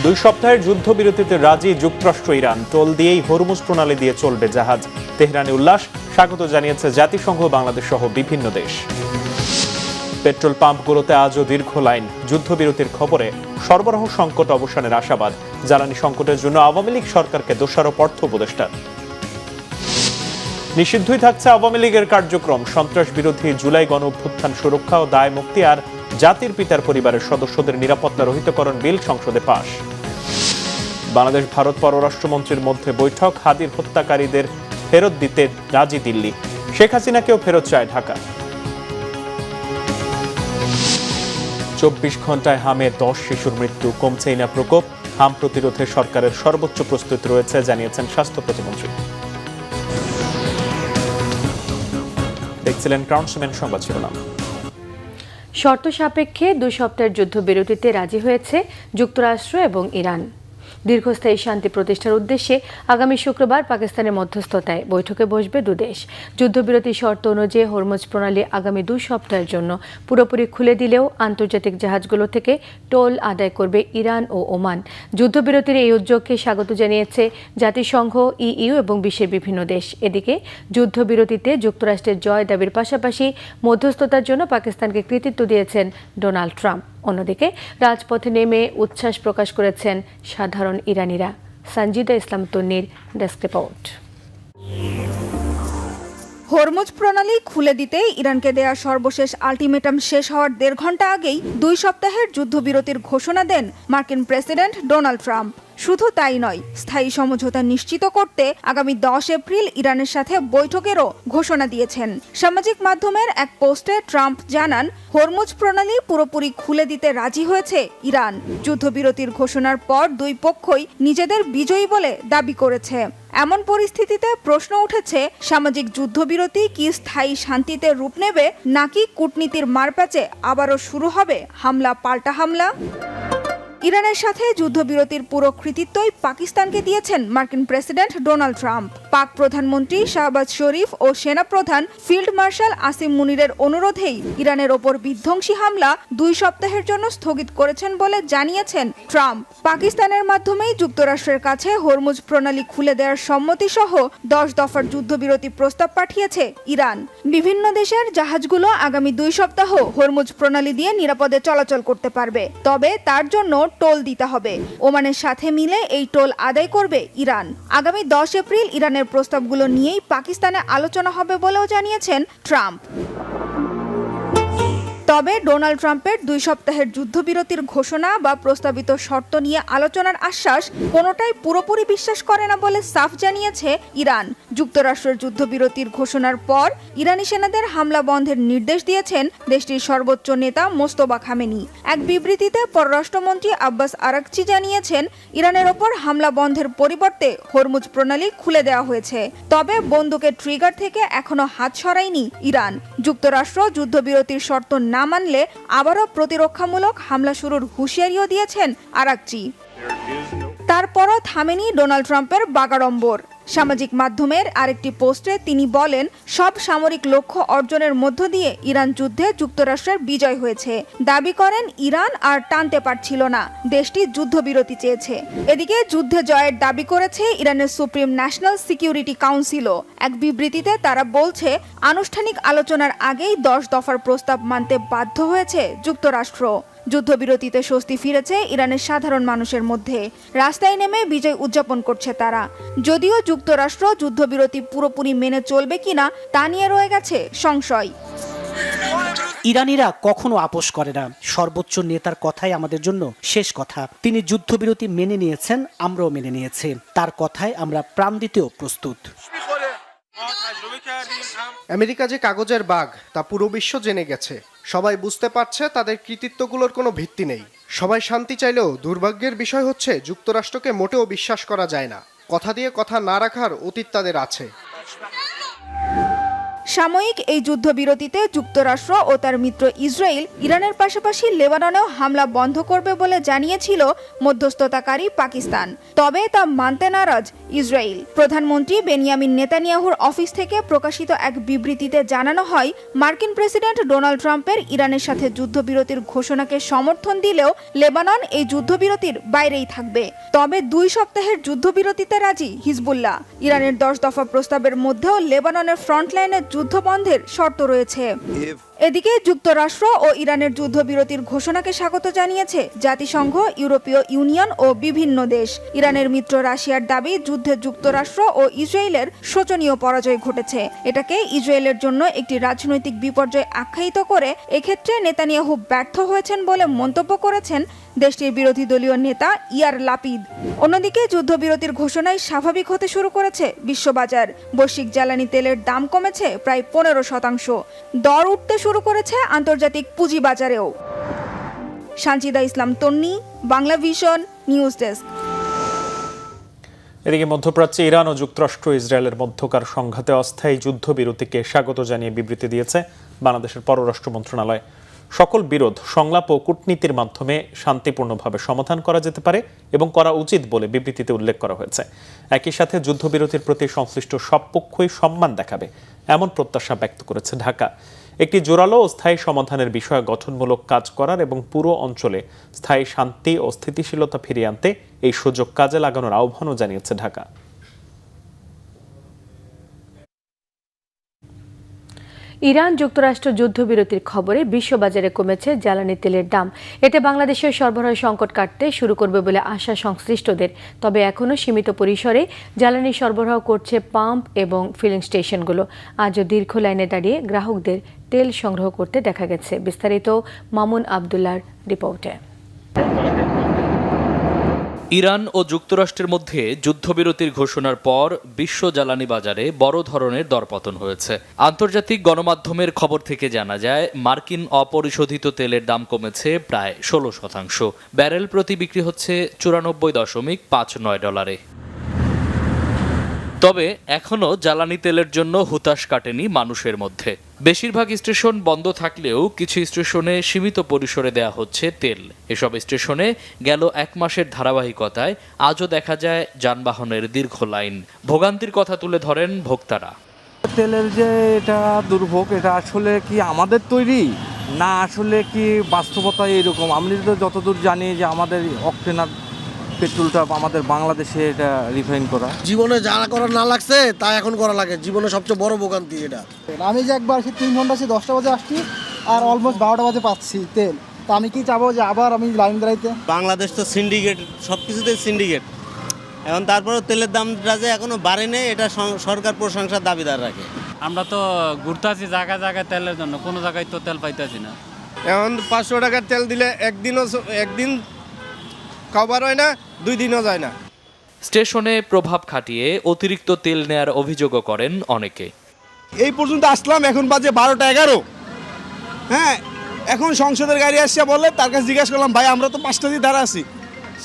2 সপ্তাহের যুদ্ধবিরতিতে রাজি যুক্তরাষ্ট্র ইরান। টোল দিয়েই হরমুজ প্রণালী দিয়ে চলবে জাহাজ। তেহরানে উল্লাস, স্বাগত জানিয়েছে জাতিসংঘ, বাংলাদেশ সহ বিভিন্ন দেশ। পেট্রোল পাম্পগুলোতে আজও দীর্ঘ লাইন। যুদ্ধবিরতির খবরে সরবরাহ সংকট অবসানের আশাবাদ। জ্বালানি সংকটের জন্য আওয়ামী লীগ সরকারকে দোষারোপ অর্থ উপদেষ্টার। নিষিদ্ধই থাকছে আওয়ামী লীগের কার্যক্রম। সন্ত্রাস বিরোধী জুলাই গণ অভ্যুত্থান সুরক্ষা ও দায় মুক্তি আর জাতির পিতার পরিবারের সদস্যদের নিরাপত্তা রহিতকরণ বিল সংসদে পাস। বাংলাদেশ ভারত পররাষ্ট্রমন্ত্রীর মধ্যে বৈঠক। হাদির হত্যাকারীদের ফেরত দিতে রাজি দিল্লি। শেখ হাসিনাকেও ফেরত চায় ঢাকা। 24 ঘন্টায় হামে 10 শিশুর মৃত্যু। কমছেই না প্রকোপ। হাম প্রতিরোধে সরকারের সর্বোচ্চ প্রস্তুতি রয়েছে, জানিয়েছেন স্বাস্থ্য প্রতিমন্ত্রী। দেখছিলেন ক্রাউনসম্যান সংবাদ শিরোনাম। শর্ত সাপেক্ষে 2 সপ্তাহের যুদ্ধবিরতিতে রাজি হয়েছে যুক্তরাষ্ট্র এবং ইরান। দীর্ঘস্থায়ী শান্তি প্রতিষ্ঠার উদ্দেশ্যে আগামী শুক্রবার পাকিস্তানের মধ্যস্থতায় বৈঠকে বসবে দুদেশ। যুদ্ধবিরতি শর্ত অনুযায়ী হরমুজ প্রণালী আগামী 2 সপ্তাহের জন্য পুরোপুরি খুলে দিলেও আন্তর্জাতিক জাহাজগুলো থেকে টোল আদায় করবে ইরান ও ওমান। যুদ্ধবিরতির এই উদ্যোগকে স্বাগত জানিয়েছে জাতিসংঘ, ইইউ এবং বিশ্বের বিভিন্ন দেশ। এদিকে যুদ্ধবিরতিতে যুক্তরাষ্ট্রের জয় দাবির পাশাপাশি মধ্যস্থতার জন্য পাকিস্তানকে কৃতিত্ব দিয়েছেন ডোনাল্ড ট্রাম্প। অন্যদিকে রাজপথে নেমে উচ্ছ্বাস প্রকাশ করেছেন সাধারণ ইরানিরা। সঞ্জিদা ইসলাম তন্নির ডেস্ক রিপোর্ট। হরমুজ প্রণালী খুলে দিতে ইরানকে দেয়া সর্বশেষ আলটিমেটাম শেষ হওয়ার 1.5 ঘন্টা আগেই 2 সপ্তাহের যুদ্ধবিরতির ঘোষণা দেন মার্কিন প্রেসিডেন্ট ডোনাল্ড ট্রাম্প। শুধু তাই নয়, স্থায়ী সমঝোতা নিশ্চিত করতে আগামী 10 এপ্রিল ইরানের সাথে বৈঠকেরও ঘোষণা দিয়েছেন। সামাজিক মাধ্যমের এক পোস্টে ট্রাম্প জানান, হরমুজ প্রণালী পুরোপুরি খুলে দিতে রাজি হয়েছে ইরান। যুদ্ধবিরতির ঘোষণার পর 2 পক্ষই নিজেদের বিজয়ী বলে দাবি করেছে। এমন পরিস্থিতিতে প্রশ্ন উঠেছে, সামাজিক যুদ্ধবিরতি কি স্থায়ী শান্তিতে রূপ নেবে, নাকি কূটনীতির মারপ্যাচে আবারও শুরু হবে হামলা পাল্টা হামলা? ইরানের সাথে যুদ্ধবিরতির পুরো কৃতিত্বই পাকিস্তানকে দিয়েছেন মার্কিন প্রেসিডেন্ট ডোনাল্ড ট্রাম্প। পাক প্রধানমন্ত্রী শাহবাজ শরীফ ও সেনাপ্রধান ফিল্ড মার্শাল আসিম মুনিরের অনুরোধেই ইরানের ওপর বিধ্বংসী হামলা 2 সপ্তাহের জন্য স্থগিত করেছেন বলে জানিয়েছেন ট্রাম্প। পাকিস্তানের মাধ্যমেই যুক্তরাষ্ট্রের কাছে হরমুজ প্রণালী খুলে দেওয়ার সম্মতি সহ 10 দফার যুদ্ধবিরতি প্রস্তাব পাঠিয়েছে ইরান। বিভিন্ন দেশের জাহাজগুলো আগামী 2 সপ্তাহ হরমুজ প্রণালী দিয়ে নিরাপদে চলাচল করতে পারবে, তবে তার জন্য টোল দিতে হবে। ওমানের সাথে মিলে এই টোল আদায় করবে ইরান। আগামী 10 এপ্রিল ইরানের প্রস্তাবগুলো নিয়েই পাকিস্তানে আলোচনা হবে বলেও জানিয়েছেন ট্রাম্প। তবে ডোনাল্ড ট্রাম্পের 2 সপ্তাহের যুদ্ধবিরতির ঘোষণা বা প্রস্তাবিত শর্ত নিয়ে আলোচনার আশ্বাস কোনোটাই পুরোপুরি বিশ্বাস করে না বলে সাফ জানিয়েছে ইরান। যুক্তরাষ্ট্রের যুদ্ধবিরতির ঘোষণার পর ইরানি সেনাদের হামলা বন্ধের নির্দেশ দিয়েছেন দেশটির সর্বোচ্চ নেতা মোস্তফা খামেনি। এক বিবৃতিতে পররাষ্ট্রমন্ত্রী আব্বাস আরাকচি জানিয়েছেন, ইরানের ওপর হামলা বন্ধের পরিবর্তে হরমুজ প্রণালী খুলে দেওয়া হয়েছে। তবে বন্দুকের ট্রিগার থেকে এখনো হাত সরায়নি ইরান। যুক্তরাষ্ট্র যুদ্ধবিরতির শর্ত না মানলে আবারও প্রতিরক্ষামূলক হামলা শুরুর হুঁশিয়ারিও দিয়েছেন আরাকচি। তারপরও থামেনি ডোনাল্ড ট্রাম্পের বাগাড়ম্বর। সামাজিক মাধ্যমের আরেকটি পোস্টে তিনি বলেন, সব সামরিক লক্ষ্য অর্জনের মধ্য দিয়ে ইরান যুদ্ধে যুক্তরাষ্ট্রের বিজয় হয়েছে। দাবি করেন, ইরান আর টানতে পারছিল না, দেশটি যুদ্ধবিরতি চেয়েছে। এদিকে যুদ্ধে জয়ের দাবি করেছে ইরানের সুপ্রিম ন্যাশনাল সিকিউরিটি কাউন্সিলও। এক বিবৃতিতে তারা বলছে, আনুষ্ঠানিক আলোচনার আগেই 10 দফার প্রস্তাব মানতে বাধ্য হয়েছে যুক্তরাষ্ট্র। যুদ্ধবিরতিতে স্বস্তি ফিরেছে ইরানের সাধারণ মানুষের মধ্যে। রাস্তায় নেমে বিজয় উদযাপন করছে তারা। যদিও যুক্তরাষ্ট্র যুদ্ধবিরতি পুরোপুরি মেনে চলবে কিনা তা নিয়ে রয়ে গেছে সংশয়। ইরানিরা কখনো আপোষ করে না। সর্বোচ্চ নেতার কথাই আমাদের জন্য শেষ কথা। তিনি যুদ্ধবিরতি মেনে নিয়েছেন, আমরাও মেনে নিয়েছি। তার কথায় আমরা প্রাণ দিতেও প্রস্তুত। আমেরিকা যে কাগজের বাঘ তা পুরো বিশ্ব জেনে গেছে। সবাই বুঝতে পারছে তাদের কৃতিত্বগুলোর কোনো ভিত্তি নেই। সবাই শান্তি চাইলেও দুর্ভাগ্যের বিষয় হচ্ছে যুক্তরাষ্ট্রকে মোটেও বিশ্বাস করা যায় না। কথা দিয়ে কথা না রাখার অতীত তাদের আছে। সাময়িক এই যুদ্ধবিরতিতে যুক্তরাষ্ট্র ও তার মিত্র ইসরায়েল ইরানের পাশাপাশি লেবাননেও হামলা বন্ধ করবে বলে জানিয়েছিল মধ্যস্থতাকারী পাকিস্তান। তবে তা মানতে নারাজ ইসরায়েল। প্রধানমন্ত্রী বেনিয়ামিন নেতানিয়াহুর অফিস থেকে প্রকাশিত এক বিবৃতিতে জানানো হয়, মার্কিন প্রেসিডেন্ট ডোনাল্ড ট্রাম্পের ইরানের সাথে যুদ্ধবিরতির ঘোষণাকে সমর্থন দিলেও লেবানন এই যুদ্ধবিরতির বাইরেই থাকবে। তবে 2 সপ্তাহের যুদ্ধবিরতিতে রাজি হিজবুল্লাহ। ইরানের 10 দফা প্রস্তাবের মধ্যেও লেবাননের ফ্রন্টলাইনে যুদ্ধ বন্ধের শর্ত রয়েছে। এদিকে যুক্তরাষ্ট্র ও ইরানের যুদ্ধবিরতির ঘোষণাকে স্বাগত জানিয়েছে জাতিসংঘ, ইউরোপীয় ইউনিয়ন ও বিভিন্ন দেশ। ইরানের মিত্র রাশিয়ার দাবি, যুদ্ধে যুক্তরাষ্ট্র ও ইসরায়েলের শোচনীয় পরাজয় ঘটেছে। এটাকে ইসরায়েলের জন্য একটি রাজনৈতিক বিপর্যয় আখ্যায়িত করে এক্ষেত্রে নেতানিয়াহু ব্যর্থ হয়েছেন বলে মন্তব্য করেছেন দেশটির বিরোধী দলীয় নেতা ইয়ার লাপিদ। অন্যদিকে যুদ্ধবিরতির ঘোষণায় স্বাভাবিক হতে শুরু করেছে বিশ্ববাজার। বৈশ্বিক জ্বালানি তেলের দাম কমেছে প্রায় 15%। দর উঠতে শুরু করেছে আন্তর্জাতিক পুঁজিবাজারেও। সানজিদা ইসলাম তন্নি, বাংলা ভিশন, নিউজ ডেস্ক। এদিকে মধ্যপ্রাচ্যে ইরান ও যুক্তরাষ্ট্র ইসরায়েলের মধ্যকার সংঘাতে অস্থায়ী যুদ্ধবিরতিকে স্বাগত জানিয়ে বিবৃতি দিয়েছে বাংলাদেশের পররাষ্ট্র মন্ত্রণালয়। সকল বিরোধ সংলাপ ও কূটনীতির মাধ্যমে শান্তিপূর্ণভাবে সমাধান করা যেতে পারে এবং করা উচিত বলে বিবৃতিতে উল্লেখ করা হয়েছে। একই সাথে যুদ্ধবিরতির প্রতি সংশ্লিষ্ট সব পক্ষই সম্মান দেখাবে এমন প্রত্যাশা ব্যক্ত করেছে ঢাকা। একটি জোরালো ও স্থায়ী সমাধানের বিষয়ে গঠনমূলক কাজ করার এবং পুরো অঞ্চলে স্থায়ী শান্তি ও স্থিতিশীলতা ফিরিয়ে আনতে এই সুযোগ কাজে লাগানোর আহ্বানও জানিয়েছে ঢাকা। ইরান যুক্তরাষ্ট্র যুদ্ধবিরতির খবরে বিশ্ববাজারে কমেছে জ্বালানি তেলের দাম। এতে বাংলাদেশের সরবরাহ সংকট কাটতে শুরু করবে বলে আশা সংশ্লিষ্টদের। তবে এখনও সীমিত পরিসরে জ্বালানি সরবরাহ করছে পাম্প এবং ফিলিং স্টেশনগুলো। আজও দীর্ঘ লাইনে দাঁড়িয়ে গ্রাহকদের তেল সংগ্রহ করতে দেখা গেছে। বিস্তারিত মামুন আবদুল্লাহর রিপোর্টে। ইরান ও যুক্তরাষ্ট্রের মধ্যে যুদ্ধবিরতির ঘোষণার পর বিশ্ব জ্বালানি বাজারে বড় ধরনের দরপতন হয়েছে। আন্তর্জাতিক গণমাধ্যমের খবর থেকে জানা যায়, মার্কিন অপরিশোধিত তেলের দাম কমেছে প্রায় 16%। ব্যারেল প্রতি বিক্রি হচ্ছে $94.59। তবে এখনও জ্বালানি তেলের জন্য হুতাশ কাটেনি মানুষের মধ্যে। বেশিরভাগ স্টেশন বন্ধ থাকলেও কিছু স্টেশনে সীমিত পরিসরে দেয়া হচ্ছে তেল। এসব স্টেশনে গেল 1 মাসের ধারাবাহিকতায় আজও দেখা যায় যানবাহনের দীর্ঘ লাইন। ভোগান্তির কথা তুলে ধরেন ভোক্তারা। তেলের যে এটা দুর্ভোগ, এটা আসলে কি আমাদের তৈরি না আসলে কি বাস্তবতায় এরকম? আমি তো যতদূর জানি যে আমাদের অকটেনার পেট্রোলটা আমাদের বাংলাদেশে এটা রিফাইন করা। জীবনে যা করা না লাগছে তা এখন করা লাগে। জীবনে সবচেয়ে বড় ভোগান্তি এটা। আমি যে একবার 3 ঘন্টা 10টা বাজে আসছি আর অলমোস্ট 12টা বাজে পাচ্ছি তেল। তো আমি কি চাবো যে আবার আমি লাইন দাঁড়াইতে? বাংলাদেশ তো সিন্ডিকেট, সব কিছুতেই সিন্ডিকেট। এখন তারপরেও তেলের দামটা যে এখনো বাড়েনি, এটা সরকার প্রশংসার দাবিদার রাখে। আমরা তো ঘুরতে আছি জায়গায় জায়গায় তেলের জন্য, কোনো জায়গায় তো তেল পাইতেছি না। এখন 500 টাকার তেল দিলে একদিন কভার হয় না, 2 দিনও যায় না। স্টেশনে প্রভাব খাটিয়ে অতিরিক্ত তেল নেয়ার অভিযোগও করেন অনেকে। এই পর্যন্ত আসলাম, এখন বাজে 12টা 11। হ্যাঁ, এখন সংসদের গাড়ি আসছে বললে, তার কাছে জিজ্ঞাসা করলাম, ভাই আমরা তো 5টা দিয়ে দাঁড়া আছি।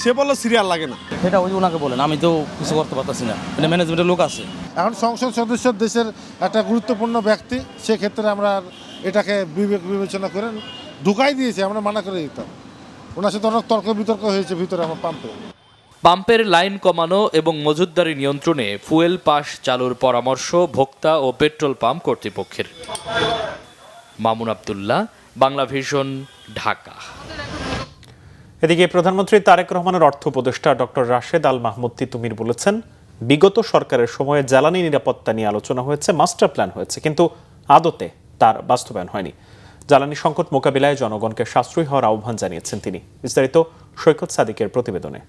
সে বললো সিরিয়াল লাগে না। সেটা ওই ওনাকে বলেন, আমি তো কিছু করতে পারতেছি না, মানে ম্যানেজমেন্টের লোক আছে। এখন সংসদ সদস্য দেশের একটা গুরুত্বপূর্ণ ব্যক্তি, সেক্ষেত্রে আমরা এটাকে বিবেচনা করে ঢুকাই দিয়েছি, আমরা মানা করে দিতাম। ওনার সাথে অনেক তর্ক বিতর্ক হয়েছে ভিতরে আমার পাম্পে। পাম্পের লাইন কমানো এবং মজুতদারি নিয়ন্ত্রণে ফুয়েল পাস চালুর পরামর্শ ভোক্তা ও পেট্রোল পাম্প কর্তৃপক্ষের। মামুন আবদুল্লাহ, বাংলা ভিশন, ঢাকা। এদিকে প্রধানমন্ত্রী তারেক রহমানের অর্থ উপদেষ্টা ডক্টর রাশেদ আল মাহমুদ তিতুমির বলেছেন, বিগত সরকারের সময়ে জ্বালানি নিরাপত্তা নিয়ে আলোচনা হয়েছে, মাস্টার প্ল্যান হয়েছে, কিন্তু আদতে তার বাস্তবায়ন হয়নি। জ্বালানি সংকট মোকাবিলায় জনগণকে সাশ্রয়ী হওয়ার আহ্বান জানিয়েছেন তিনি। বিস্তারিত সৈকত সাদিকের প্রতিবেদনে।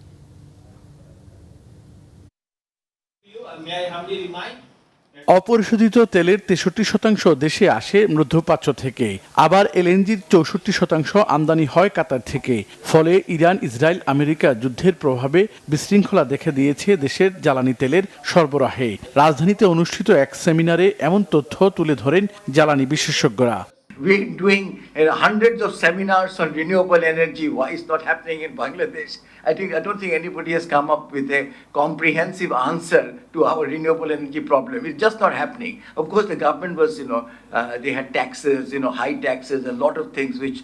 অপরিশোধিত তেলের 63% দেশে আসে মধ্যপ্রাচ্য থেকে, আবার এলএনজির 64% আমদানি হয় কাতার থেকে। ফলে ইরান, ইসরায়েল, আমেরিকা যুদ্ধের প্রভাবে বিশৃঙ্খলা দেখা দিয়েছে দেশের জ্বালানি তেলের সরবরাহে। রাজধানীতে অনুষ্ঠিত এক সেমিনারে এমন তথ্য তুলে ধরেন জ্বালানি বিশেষজ্ঞরা। We're doing hundreds of seminars on renewable energy. Why it's not happening in Bangladesh? I don't think anybody has come up with a comprehensive answer to our renewable energy problem. It's just not happening. Of course, the government was, they had taxes, high taxes, a lot of things which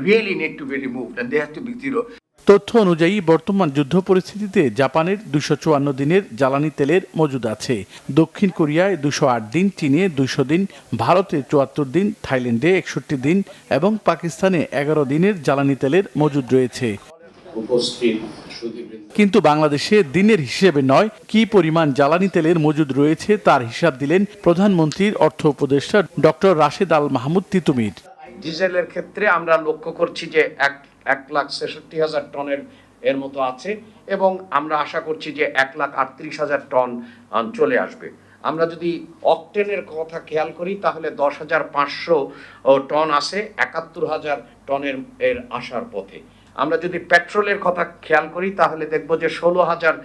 really need to be removed, and they have to be zero. তথ্য অনুযায়ী বর্তমান যুদ্ধ পরিস্থিতিতে জাপানের 254 দিনের জ্বালানি তেলের মজুদ আছে, দক্ষিণ কোরিয়ায় 208 দিন, চীনে 200 দিন, ভারতে 74 দিন, থাইল্যান্ডে 61 দিন এবং পাকিস্তানে 11 দিনের জ্বালানি তেলের মজুদ রয়েছে। কিন্তু বাংলাদেশে দিনের হিসেবে নয়, কি পরিমাণ জ্বালানি তেলের মজুদ রয়েছে তার হিসাব দিলেন প্রধানমন্ত্রীর অর্থ উপদেষ্টা ডক্টর রাশেদ আল মাহমুদ তিতুমির। ডিজেলের ক্ষেত্রে আমরা লক্ষ্য করছি যে 1,66,000 টনের এর মতো আছে এবং আমরা আশা করছি যে 1,38,000 টন চলে আসবে। আমরা যদি অকটেনের কথা খেয়াল করি তাহলে 10,500 টন আছে, 71,000 টনের এর আসার পথে। আমরা যদি পেট্রোলের কথা খেয়াল করি তাহলে দেখব যে 16,000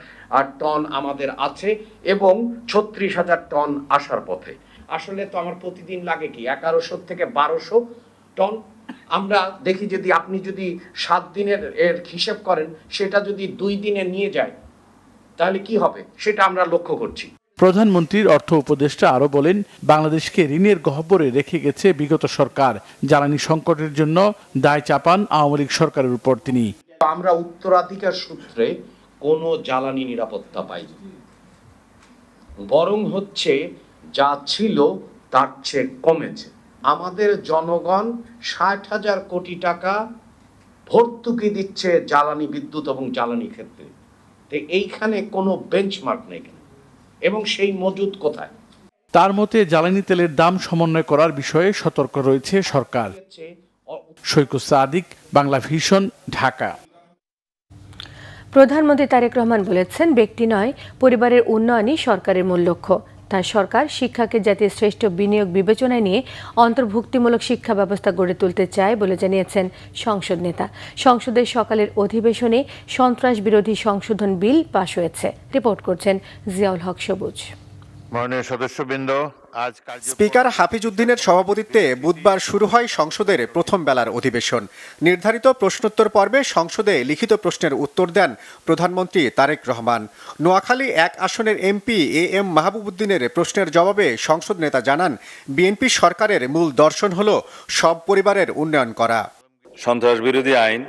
টন আমাদের আছে এবং 36,000 টন আসার পথে। আসলে তো আমার প্রতিদিন লাগে কি 1100 থেকে 1200 টন। আমরা দেখি আপনি যদি 7 দিনের এর হিসেব করেন, সেটা যদি 2 দিনে নিয়ে যায় তাহলে কি হবে সেটা আমরা লক্ষ্য করছি। প্রধানমন্ত্রীর অর্থ উপদেষ্টা আরো বলেন, বাংলাদেশকে ঋণের গহ্বরে রেখে গেছে বিগত সরকার। জ্বালানি সংকটের জন্য দায় চাপান আওয়ামী লীগ সরকারের উপর তিনি। আমরা উত্তরাধিকার সূত্রে কোনো জ্বালানি নিরাপত্তা পাই, বরং হচ্ছে যা ছিল তার চেয়ে কমেছে। আমাদের জনগণ 60,000 কোটি টাকা ভর্তুকি দিচ্ছে জ্বালানি, বিদ্যুৎ এবং জ্বালানি ক্ষেত্রে। তো এইখানে কোনো বেঞ্চমার্ক নেই এবং সেই মজুদ কোথায়? তার মতে জ্বালানি তেলের দাম সমন্বয় করার বিষয়ে সতর্ক রয়েছে সরকার। সৈকত সাদিক, বাংলা ভিশন, ঢাকা। প্রধানমন্ত্রী তারেক রহমান বলেছেন, ব্যক্তি নয়, পরিবারের উন্নয়নই সরকারের মূল লক্ষ্য। তার সরকার শিক্ষাকে জাতির শ্রেষ্ঠ বিনিয়োগ বিবেচনায় নিয়ে অন্তর্ভুক্তিমূলক শিক্ষা ব্যবস্থা গড়ে তুলতে চায় বলে জানিয়েছেন সংসদ নেতা। সংসদের সকালের অধিবেশনে সন্ত্রাস বিরোধী সংশোধন বিল পাশ হয়েছে। রিপোর্ট করছেন জিয়াউল হক সবুজ। মাননীয় সদস্যবৃন্দ, স্পিকার হাফিজ উদ্দিনের সভাপতিত্বে বুধবার শুরু হয় সংসদের প্রথম বেলার অধিবেশন। নির্ধারিত প্রশ্নোত্তর পর্বে সংসদে লিখিত প্রশ্নের উত্তর দেন প্রধানমন্ত্রী তারেক রহমান। নোয়াখালী 1 আসনের এমপি AM মাহবুব উদ্দিনের প্রশ্নের জবাবে সংসদ নেতা জানান, বিএনপি সরকারের মূল দর্শন হল সব পরিবারের উন্নয়ন করা। সন্ত্রাস বিরোধী আইন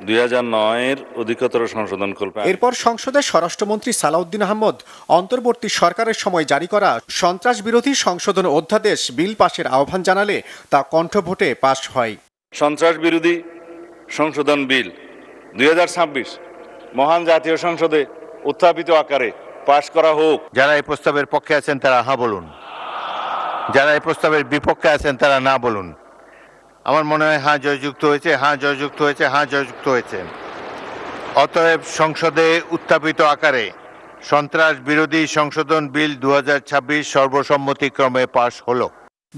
2009-এর অধিকতর সংশোধন করবে। এরপর সংসদে স্বরাষ্ট্রমন্ত্রী সালাউদ্দিন আহমদ অন্তর্বর্তী সরকারের সময় জারি করা সন্ত্রাস বিরোধী সংশোধন অধ্যাদেশ বিল পাশের আহ্বান জানালে তা কণ্ঠভোটে পাশ হয়। সন্ত্রাস বিরোধী সংশোধন বিল 2026 মহান জাতীয় সংসদে উত্থাপিত আকারে পাশ করা হোক। যারা এই প্রস্তাবের পক্ষে আছেন তারা হ্যাঁ বলুন, যারা এই প্রস্তাবের বিপক্ষে আছেন তারা না বলুন। আমার মনে হয় হ্যাঁ জয়যুক্ত হয়েছে, হ্যাঁ জয়যুক্ত হয়েছে, হ্যাঁ জয়যুক্ত হয়েছে। অতএব সংসদে উত্থাপিত আকারে সন্ত্রাস বিরোধী সংশোধন বিল 2026 সর্বসম্মতিক্রমে পাশ হলো।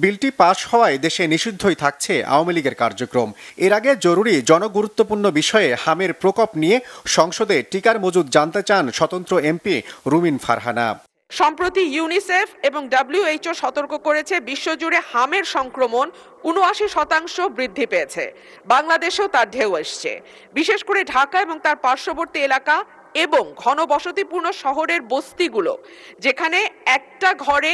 বিলটি পাশ হওয়ায় দেশে নিষিদ্ধই থাকছে আওয়ামী লীগের কার্যক্রম। এর আগে জরুরি জনগুরুত্বপূর্ণ বিষয়ে হামের প্রকোপ নিয়ে সংসদে টিকার মজুদ জানতে চান স্বতন্ত্র এমপি রুমিন ফারহানা। সম্প্রতি ইউনিসেফ এবং WHO সতর্ক করেছে, বিশ্বজুড়ে হামের সংক্রমণ 79% বৃদ্ধি পেয়েছে। বাংলাদেশেও তার ঢেউ এসছে, বিশেষ করে ঢাকা এবং তার পার্শ্ববর্তী এলাকা এবং ঘনবসতিপূর্ণ শহরের বস্তিগুলো, যেখানে একটা ঘরে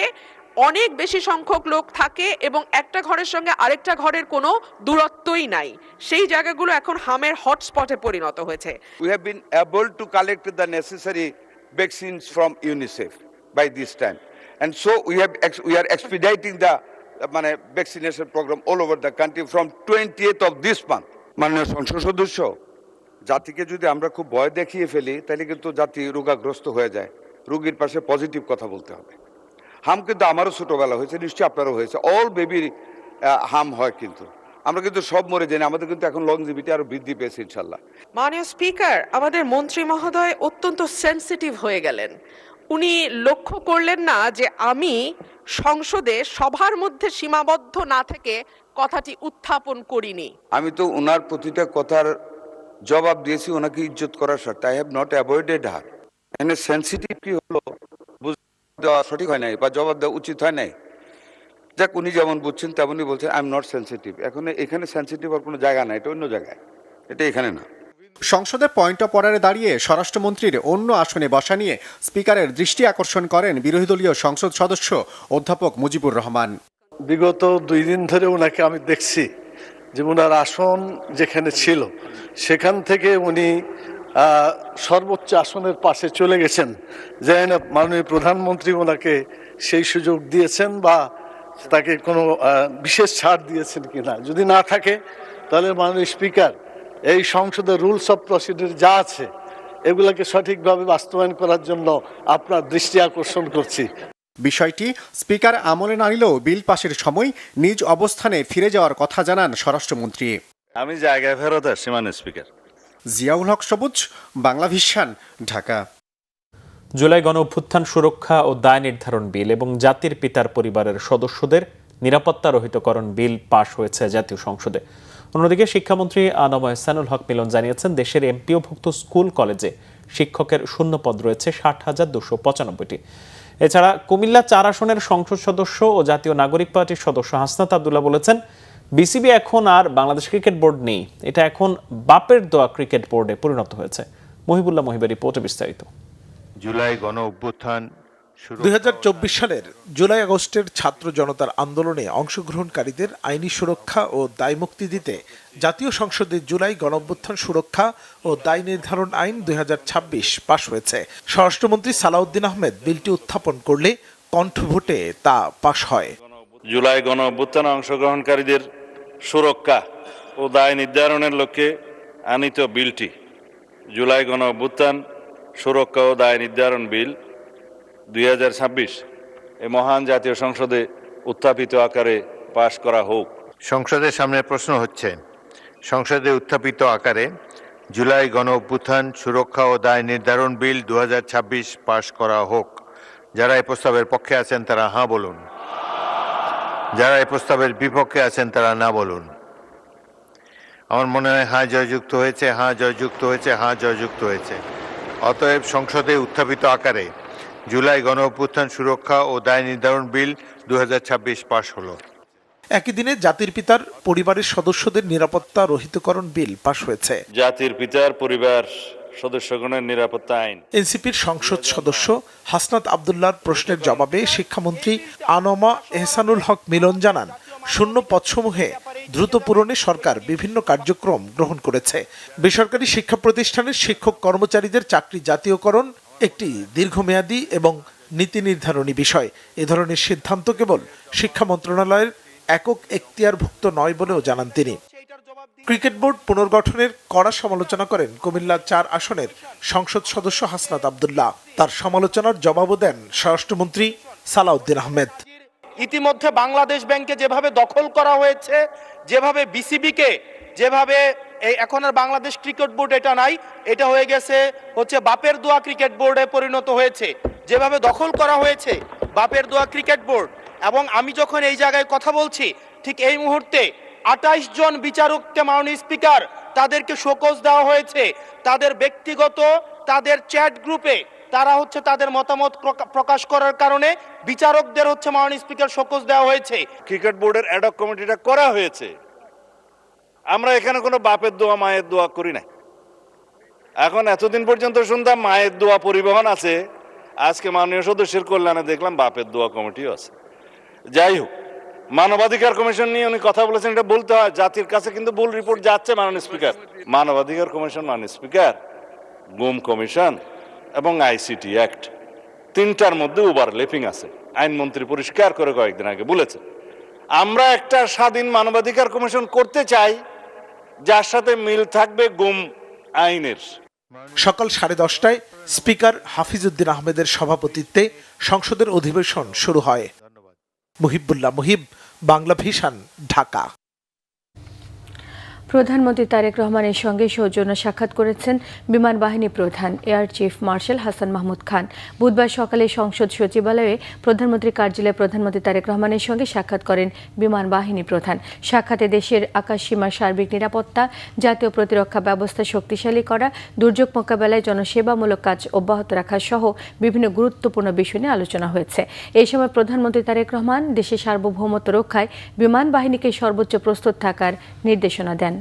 অনেক বেশি সংখ্যক লোক থাকে এবং একটা ঘরের সঙ্গে আরেকটা ঘরের কোনো দূরত্বই নাই। সেই জায়গাগুলো এখন হামের হটস্পটে পরিণত হয়েছে। We have been able to collect the necessary vaccines from UNICEF by this time, and so we are expediting the vaccination program all over the country from 20th of this month. মাননীয় সংসদ সদস্য, জাতিকে যদি আমরা খুব ভয় দেখিয়ে ফেলি তাহলে কিন্তু জাতি রোগাগ্রস্ত হয়ে যায়। রোগীর পাশে পজিটিভ কথা বলতে হবে। হাম কিন্তু আমারও ছোটবেলা হয়েছে, নিশ্চয়ই আপনারও হয়েছে। অল বেবির হাম হয়, কিন্তু আমরা কিন্তু সব মরে যাই না। আমাদের কিন্তু এখন লংজিভিটি আরো বৃদ্ধি পেয়েছে ইনশাল্লাহ। মাননীয় স্পিকার, আমাদের মন্ত্রী মহোদয় অত্যন্ত সেনসিটিভ হয়ে গেলেন। উনি লক্ষ্য করলেন না যে আমি সংসদে সবার মধ্যে সীমাবদ্ধ না থেকে কথাটি উত্থাপন করিনি। আমি তো ওনার প্রতিটা কথার জবাব দিয়েছি ওনাকে ইজ্জত করার স্বার্থে। আই হ্যাভ নট অ্যাভয়েডেড হার। এখানে সেনসিটিভ কি হলো দেওয়া সঠিক হয় নাই বা জবাব দেওয়া উচিত হয় নাই। যাক, উনি যেমন বুঝছেন তেমনই বলছেন আই এম নট সেন্সিটিভ। এখন এখানে সেন্সিটিভ আর কোনো জায়গা না, এটা অন্য জায়গায়, এটা এখানে না। সংসদের পয়েন্ট অফ অর্ডারে দাঁড়িয়ে স্বরাষ্ট্রমন্ত্রীর অন্য আসনে বসা নিয়ে স্পিকারের দৃষ্টি আকর্ষণ করেন বিরোধী দলীয় সংসদ সদস্য অধ্যাপক মুজিবুর রহমান। বিগত 2 দিন ধরে ওনাকে আমি দেখছি যে ওনার আসন যেখানে ছিল সেখান থেকে উনি সর্বোচ্চ আসনের পাশে চলে গেছেন। জানি না মাননীয় প্রধানমন্ত্রী ওনাকে সেই সুযোগ দিয়েছেন বা তাকে কোনো বিশেষ ছাড় দিয়েছেন কিনা। যদি না থাকে তাহলে মাননীয় স্পিকার এই সংসদের রুলস অফ প্রসিডিউর যা আছে এগুলোকে সঠিকভাবে বাস্তবায়ন করার জন্য আপনার দৃষ্টি আকর্ষণ করছি। বিষয়টি স্পিকার আমলে না নিলেও বিল পাশের সময় নিজ অবস্থানে ফিরে যাওয়ার কথা জানান স্বরাষ্ট্রমন্ত্রী। আমি জায়গায় ফেরত আসছি মাননীয় স্পিকার। জিয়াউল হক সবুজ, বাংলা ভিশন, ঢাকা। জুলাই গণ অভ্যুত্থান সুরক্ষা ও দায় নির্ধারণ বিল এবং জাতির পিতার পরিবারের সদস্যদের নিরাপত্তা রহিতকরণ বিল পাশ হয়েছে জাতীয় সংসদে। অন্যদিকে শিক্ষামন্ত্রী আনম এহসানুল হক মিলন জানিয়েছেন, দেশের এমপিওভুক্ত স্কুল কলেজে শিক্ষকের শূন্য পদ রয়েছে 60,295টি। এছাড়া কুমিল্লা 4 আসনের সংসদ সদস্য ও জাতীয় নাগরিক পার্টির সদস্য হাসনাত আব্দুল্লাহ বলেছেন, বিসিবি এখন আর বাংলাদেশ ক্রিকেট বোর্ড নেই, এটা এখন বাপের দোয়া ক্রিকেট বোর্ডে পরিণত হয়েছে। মহিবুল্লাহ মহিবের রিপোর্টে বিস্তারিত। জুলাই গণ অভ্যুত্থান 2024 সালের জুলাই আগস্টের ছাত্র জনতার আন্দোলনে অংশগ্রহণকারীদের আইনি সুরক্ষা ও দায়মুক্তি দিতে জাতীয় সংসদে জুলাই গণঅভ্যুত্থান সুরক্ষা ও দায় নির্ধারণ আইন 2026 পাশ হয়েছে। স্বরাষ্ট্রমন্ত্রী সালাউদ্দিন আহমেদ বিলটি উত্থাপন করলে কণ্ঠভোটে তা পাশ হয়। জুলাই গণ অভ্যুত্থানে অংশগ্রহণকারীদের সুরক্ষা ও দায় নির্ধারণের লক্ষ্যে আনিত বিলটি জুলাই গণ অভ্যুত্থান সুরক্ষা ও দায় নির্ধারণ বিল 2026 এই মহান জাতীয় সংসদে উত্থাপিত আকারে পাশ করা হোক। সংসদের সামনে প্রশ্ন হচ্ছে, সংসদে উত্থাপিত আকারে জুলাই গণ অভ্যুত্থান সুরক্ষা ও দায় নির্ধারণ বিল 2026 পাশ করা হোক। যারা এই প্রস্তাবের পক্ষে আছেন তারা হ্যাঁ বলুন, যারা এই প্রস্তাবের বিপক্ষে আছেন তারা না বলুন। আমার মনে হয় হ্যাঁ জয়যুক্ত হয়েছে, হ্যাঁ জয়যুক্ত হয়েছে, হ্যাঁ জয়যুক্ত হয়েছে। অতএব সংসদে উত্থাপিত আকারে জুলাই গণ অভ্যুত্থান সুরক্ষা ও দায় নির্ধারণ বিল 2026 পাশ হলো। একই দিনে জাতির পিতার পরিবারের সদস্যদের নিরাপত্তা রহিতকরণ বিল পাশ হয়েছে। জাতির পিতার পরিবার সদস্যগণের নিরাপত্তা আইন। এনসিপির সংসদ সদস্য হাসনাত আব্দুল্লাহর প্রশ্নের জবাবে শিক্ষামন্ত্রী আনমা এহসানুল হক মিলন জানান, শূন্য পদসমূহে দ্রুত পূরণে সরকার বিভিন্ন কার্যক্রম গ্রহণ করেছে। বেসরকারি শিক্ষা প্রতিষ্ঠানের শিক্ষক কর্মচারীদের চাকরি জাতীয়করণ একটি দীর্ঘমেয়াদী এবং নীতি নির্ধারণী বিষয়। এ ধরনের সিদ্ধান্ত কেবল শিক্ষা মন্ত্রণালয়ের একক এখতিয়ারভুক্ত নয় বলেও জানান তিনি। ক্রিকেট বোর্ড পুনর্গঠনের কড়া সমালোচনা করেন কুমিল্লা 4 আসনের সংসদ সদস্য হাসনাত আব্দুল্লাহ। তার সমালোচনার জবাবও দেন স্বরাষ্ট্রমন্ত্রী সালাউদ্দিন আহমেদ। ইতিমধ্যে বাংলাদেশ ব্যাংকে যেভাবে দখল করা হয়েছে, যেভাবে বিসিবিকে যেভাবে এখন আর বাংলাদেশ ক্রিকেট বোর্ড এটা নাই, এটা হয়ে গেছে হচ্ছে বাপের দোয়া ক্রিকেট বোর্ডে পরিণত হয়েছে। যেভাবে দখল করা হয়েছে বাপের দোয়া ক্রিকেট বোর্ড, এবং আমি যখন এই জায়গায় কথা বলছি ঠিক এই মুহূর্তে 28 জন বিচারককে মাননীয় স্পিকার তাদেরকে শোকজ দেওয়া হয়েছে। তাদের ব্যক্তিগত তাদের চ্যাট গ্রুপে তারা হচ্ছে তাদের মতামত প্রকাশ করার কারণে বিচারকদের হচ্ছে মাননীয় স্পিকার শোকজ দেওয়া হয়েছে। ক্রিকেট বোর্ডের অ্যাডহক কমিটিটা করা হয়েছে। আমরা এখানে কোনো বাপের দোয়া মায়ের দোয়া করি নাই। এখন এতদিন পর্যন্ত শুনতাম মায়ের দোয়া পরিবহন আছে, আজকে মাননীয় সদস্যের কল্যাণে দেখলাম বাপের দোয়া কমিটিও আছে। যাই হোক, মানবাধিকার কমিশন নিয়ে উনি কথা বলেছেন, এটা বলতে হয়, জাতির কাছে কিন্তু ভুল রিপোর্ট যাচ্ছে মাননীয় স্পিকার। মানবাধিকার কমিশন মাননীয় স্পিকার, গুম কমিশন এবং আইসিটি অ্যাক্ট 3টার মধ্যে ওভারল্যাপিং আছে। আইনমন্ত্রী পরিষ্কার করে কয়েকদিন আগে বলেছে, আমরা একটা স্বাধীন মানবাধিকার কমিশন করতে চাই যার সাথে মিল থাকবে গুম আইনের। সকাল 10:30টায় স্পিকার হাফিজউদ্দিন আহমেদের সভাপতিত্বে সংসদের অধিবেশন শুরু হয়। মহিবুল্লাহ মহিব, বাংলা ভিশন, ঢাকা। প্রধানমন্ত্রী তারেক রহমানের সঙ্গে সৌজন্য সাক্ষাৎ করেছেন বিমান বাহিনী প্রধান air chief marshal Hasan Mahmud Khan. বুধবার সকালে সংসদ সচিবালয়ে প্রধানমন্ত্রীর কার্যালয়ে প্রধানমন্ত্রী তারেক রহমানের সঙ্গে সাক্ষাৎ করেন বিমান বাহিনী প্রধান। সাক্ষাতে দেশের আকাশসীমার সার্বিক নিরাপত্তা, জাতীয় প্রতিরক্ষা ব্যবস্থা শক্তিশালী করা, দুর্যোগ মোকাবেলায় জনসেবামূলক কাজ অব্যাহত রাখা সহ বিভিন্ন গুরুত্বপূর্ণ বিষয় নিয়ে আলোচনা হয়েছে। এই সময় প্রধানমন্ত্রী তারেক রহমান দেশের সার্বভৌমত্ব রক্ষায় বিমান বাহিনীকে সর্বোচ্চ প্রস্তুত থাকার নির্দেশনা দেন।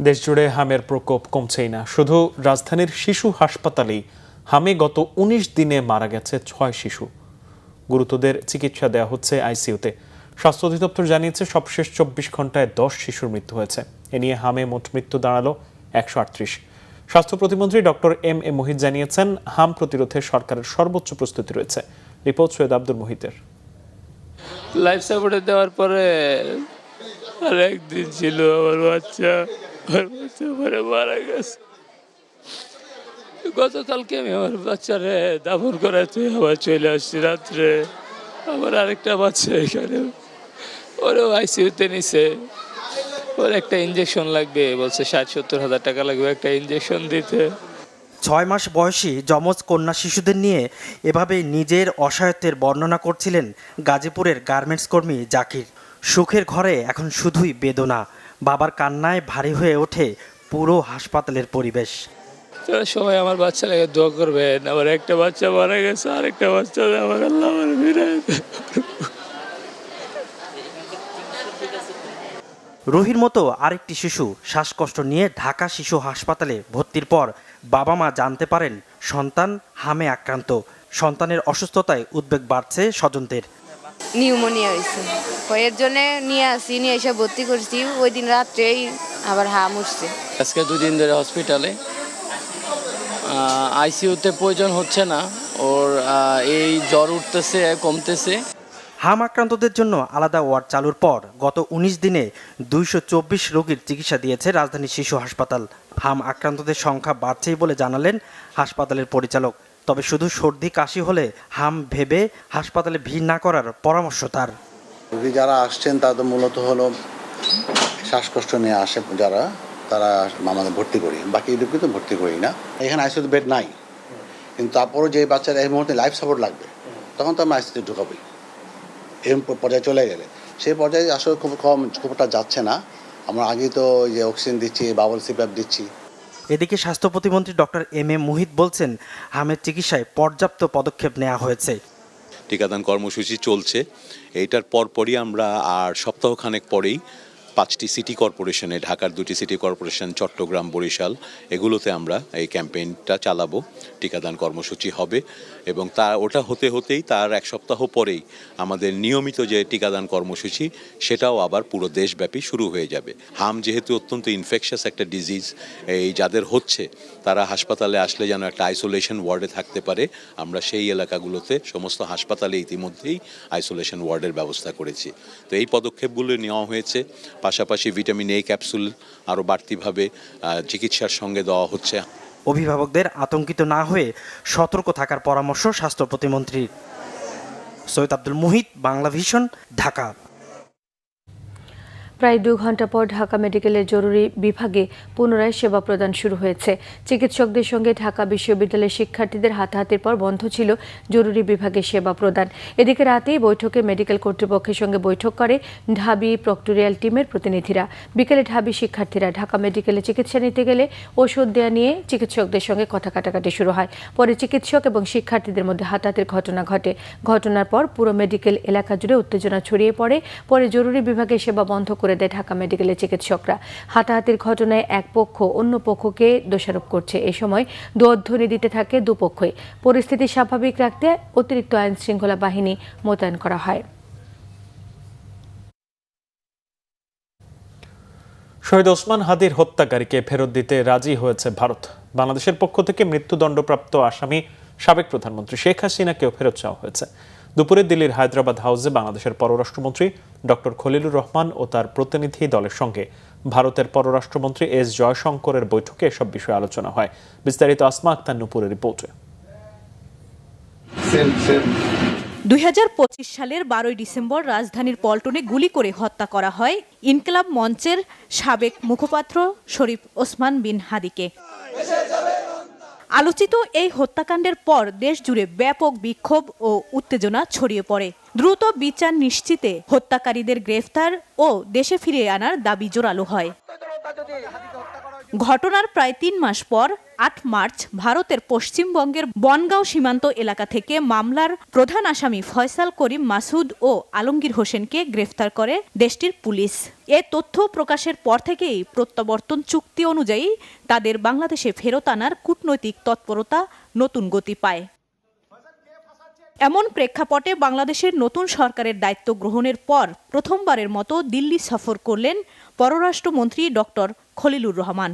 দেশজুড়ে হামের প্রকোপ কমছেই না। শুধু রাজধানীর শিশু হাসপাতালেই হামে গত ১৯ দিনে মারা গেছে ৬ শিশু। গুরুতরদের চিকিৎসা দেওয়া হচ্ছে আইসিইউতে। স্বাস্থ্য অধিদপ্তর জানিয়েছে সবশেষ ২৪ ঘন্টায় ১০ শিশুর মৃত্যু হয়েছে। এ নিয়ে হামে মোট মৃত্যু দাঁড়ালো ১৩৮। স্বাস্থ্য প্রতিমন্ত্রী ডক্টর এম এ মুহিত জানিয়েছেন হাম প্রতিরোধে সরকারের সর্বোচ্চ প্রস্তুতি রয়েছে। রিপোর্ট সৈয়দ আব্দুল মুহিতের। লাইফ সাপোর্টে দেওয়ার পরে আর একদিন ছিল আমার বাচ্চা পরে মারা গেছে। গতকালকে আমি আমার বাচ্চারে দাফন করাতে আবার চলে আসছি রাত্রে। আমার আরেকটা বাচ্চা এখানে, ওরও আইসিইউতে নিছে। ওর একটা ইঞ্জেকশন লাগবে, বলছে ৬০-৭০ হাজার টাকা লাগবে একটা ইঞ্জেকশন দিতে। ৬ মাস বয়সী যমজ কন্যা শিশুদের নিয়ে এভাবেই নিজের অসহায়ত্বের বর্ণনা করছিলেন গাজীপুরের গার্মেন্টস কর্মী জাকির। সুখের ঘরে এখন শুধুই বেদনা, বাবার কান্নায় ভারী হয়ে ওঠে পুরো হাসপাতালের পরিবেশ। সবাই আমার বাচ্চা লাগে দোয়া করবেন। আমার একটা বাচ্চা মারা গেছে, আরেকটা বাচ্চা আমার আল্লাহ আমার ফিরায়। রুহির মতো আরেকটি শিশু শ্বাসকষ্ট নিয়ে ঢাকা শিশু হাসপাতালে ভর্তির পর বাবা মা জানতে পারেন সন্তান হামে আক্রান্ত। সন্তানের অসুস্থতায় উদ্বেগ বাড়ছে স্বজনদের। নিউমোনিয়া হয়েছে, এর জন্য নিয়ে এসে ভর্তি করছি। ওই দিন রাত্রেই আবার হাম উঠছে। আজকে 2 দিন ধরে হসপিটালে, আইসিইউতে প্রয়োজন হচ্ছে না ওর। এই জ্বর উঠতেছে, কমতেছে। হাম আক্রান্তদের জন্য আলাদা ওয়ার্ড চালুর পর গত ১৯ দিনে ২২৪ রোগীর চিকিৎসা দিয়েছে রাজধানী শিশু হাসপাতাল। হাম আক্রান্তদের সংখ্যা বাড়ছেই বলে জানালেন হাসপাতালের পরিচালক। তবে শুধু সর্দি কাশি হলে হাম ভেবে হাসপাতালে ভিড় না করার পরামর্শ তার। রোগী যারা আসছেন তারা তো মূলত হলো শ্বাসকষ্ট নিয়ে আসে যারা, তারা আমাদের ভর্তি করি, বাকি রোগী তো ভর্তি করি না। এখানে আইসিইউ বেড নাই, কিন্তু তারপরও যে বাচ্চারা এই মুহূর্তে লাইফ সাপোর্ট লাগবে তখন তো আমি আইসিইউতে ঢুকাবই। এরকম পর্যায়ে চলে গেলে সেই পর্যায়ে আসলে খুবটা যাচ্ছে না। আমরা আগেই তো যে অক্সিজেন দিচ্ছি, বাবল সিপ্যাপ দিচ্ছি। এদিকে স্বাস্থ্য প্রতিমন্ত্রী ডক্টর এম এ মুহিত বলছেন হামের চিকিৎসায় পর্যাপ্ত পদক্ষেপ নেওয়া হয়েছে। টিকাদান কর্মসূচি চলছে, এইটার পরপরই আমরা আর সপ্তাহখানেক পরেই 5টি সিটি কর্পোরেশনে, ঢাকার 2টি সিটি কর্পোরেশন, চট্টগ্রাম, বরিশাল, এগুলোতে আমরা এই ক্যাম্পেইনটা চালাবো। টিকাদান কর্মসূচি হবে এবং ওটা হতেই তার 1 সপ্তাহ পরেই আমাদের নিয়মিত যে টিকাদান কর্মসূচি সেটাও আবার পুরো দেশব্যাপী শুরু হয়ে যাবে। হাম যেহেতু অত্যন্ত ইনফেকশাস একটা ডিজিজ, এই যাদের হচ্ছে তারা হাসপাতালে আসলে যেন একটা আইসোলেশন ওয়ার্ডে থাকতে পারে, আমরা সেই এলাকাগুলোতে সমস্ত হাসপাতালে ইতিমধ্যেই আইসোলেশন ওয়ার্ডের ব্যবস্থা করেছি। তো এই পদক্ষেপগুলো নেওয়া হয়েছে। পাশাপাশি ভিটামিন এ ক্যাপসুল আরও বাড়তিভাবে চিকিৎসার সঙ্গে দেওয়া হচ্ছে। অভিভাবকদের আতঙ্কিত না হয়ে সতর্ক থাকার পরামর্শ স্বাস্থ্য প্রতিমন্ত্রীর। সৈয়দ আব্দুল মুহিত, বাংলা ভিশন, ঢাকা। প্রায় 2 ঘন্টা পর ঢাকা মেডিকেলের জরুরি বিভাগে পুনরায় সেবা প্রদান শুরু হয়েছে। চিকিৎসকদের সঙ্গে ঢাকা বিশ্ববিদ্যালয়ের শিক্ষার্থীদের হাতাহাতির পর বন্ধ ছিল জরুরি বিভাগে সেবা প্রদান। এদিকে রাতেই বৈঠকে মেডিকেল কর্তৃপক্ষের সঙ্গে বৈঠক করে ঢাবি প্রক্টোরিয়াল টিমের প্রতিনিধিরা। বিকেলে ঢাবি শিক্ষার্থীরা ঢাকা মেডিকেলে চিকিৎসা নিতে গেলে ওষুধ দেওয়া নিয়ে চিকিৎসকদের সঙ্গে কথা কাটাকাটি শুরু হয়। পরে চিকিৎসক এবং শিক্ষার্থীদের মধ্যে হাতাহাতির ঘটনা ঘটে। ঘটনার পর পুরো মেডিকেল এলাকা জুড়ে উত্তেজনা ছড়িয়ে পড়ে। পরে জরুরি বিভাগে সেবা বন্ধ করে দেয় ঢাকা মেডিকেলের চিকিৎসকরা। হাতাহাতির ঘটনায় এক পক্ষ অন্য পক্ষকে দোষারোপ করছে। এ সময় দোয়াধ্বনি দিতে থাকে দুপক্ষই। পরিস্থিতি স্বাভাবিক রাখতে অতিরিক্ত আইন শৃঙ্খলা বাহিনী মোতায়েন করা হয়। শহীদ ওসমান হাদির হত্যাকারীকে ফেরত দিতে রাজি হয়েছে ভারত। বাংলাদেশের পক্ষ থেকে মৃত্যুদণ্ডপ্রাপ্ত আসামি সাবেক প্রধানমন্ত্রী শেখ হাসিনাকেও ফেরত চাওয়া হয়েছে। দুপুরে দিল্লির হায়দ্রাবাদ হাউসে বাংলাদেশের পররাষ্ট্রমন্ত্রী ডক্টর খলিলুর রহমান ও তার প্রতিনিধি দলের সঙ্গে ভারতের পররাষ্ট্রমন্ত্রী এস জয়শঙ্করের বৈঠকে এসব বিষয়ে আলোচনা হয়। বিস্তারিত আসমা আক্তার নুপুরের রিপোর্টে। 2025 সালের 12 ডিসেম্বর রাজধানীর পল্টনে গুলি করে হত্যা করা হয় ইনকিলাব মঞ্চের সাবেক মুখপাত্র শরীফ ওসমান বিন হাদিকে। আলোচিত এই হত্যাকাণ্ডের পর দেশ জুড়ে ব্যাপক বিক্ষোভ ও উত্তেজনা ছড়িয়ে পড়ে। দ্রুত বিচার নিশ্চিতে হত্যাকারীদের গ্রেফতার ও দেশে ফিরিয়ে আনার দাবি জোরালো হয়। ঘটনার প্রায় 3 মাস পর 8 মার্চ ভারতের পশ্চিমবঙ্গের বনগাঁও সীমান্ত এলাকা থেকে মামলার প্রধান আসামি ফয়সাল করিম মাসুদ ও আলমগীর হোসেনকে গ্রেফতার করে দেশটির পুলিশ। এ তথ্য প্রকাশের পর থেকেই প্রত্যাবর্তন চুক্তি অনুযায়ী তাদের বাংলাদেশে ফেরত আনার কূটনৈতিক তৎপরতা নতুন গতি পায়। এমন প্রেক্ষাপটে বাংলাদেশের নতুন সরকারের দায়িত্ব গ্রহণের পর প্রথমবারের মতো দিল্লি সফর করলেন পররাষ্ট্রমন্ত্রী ডক্টর খলিলুর রহমান।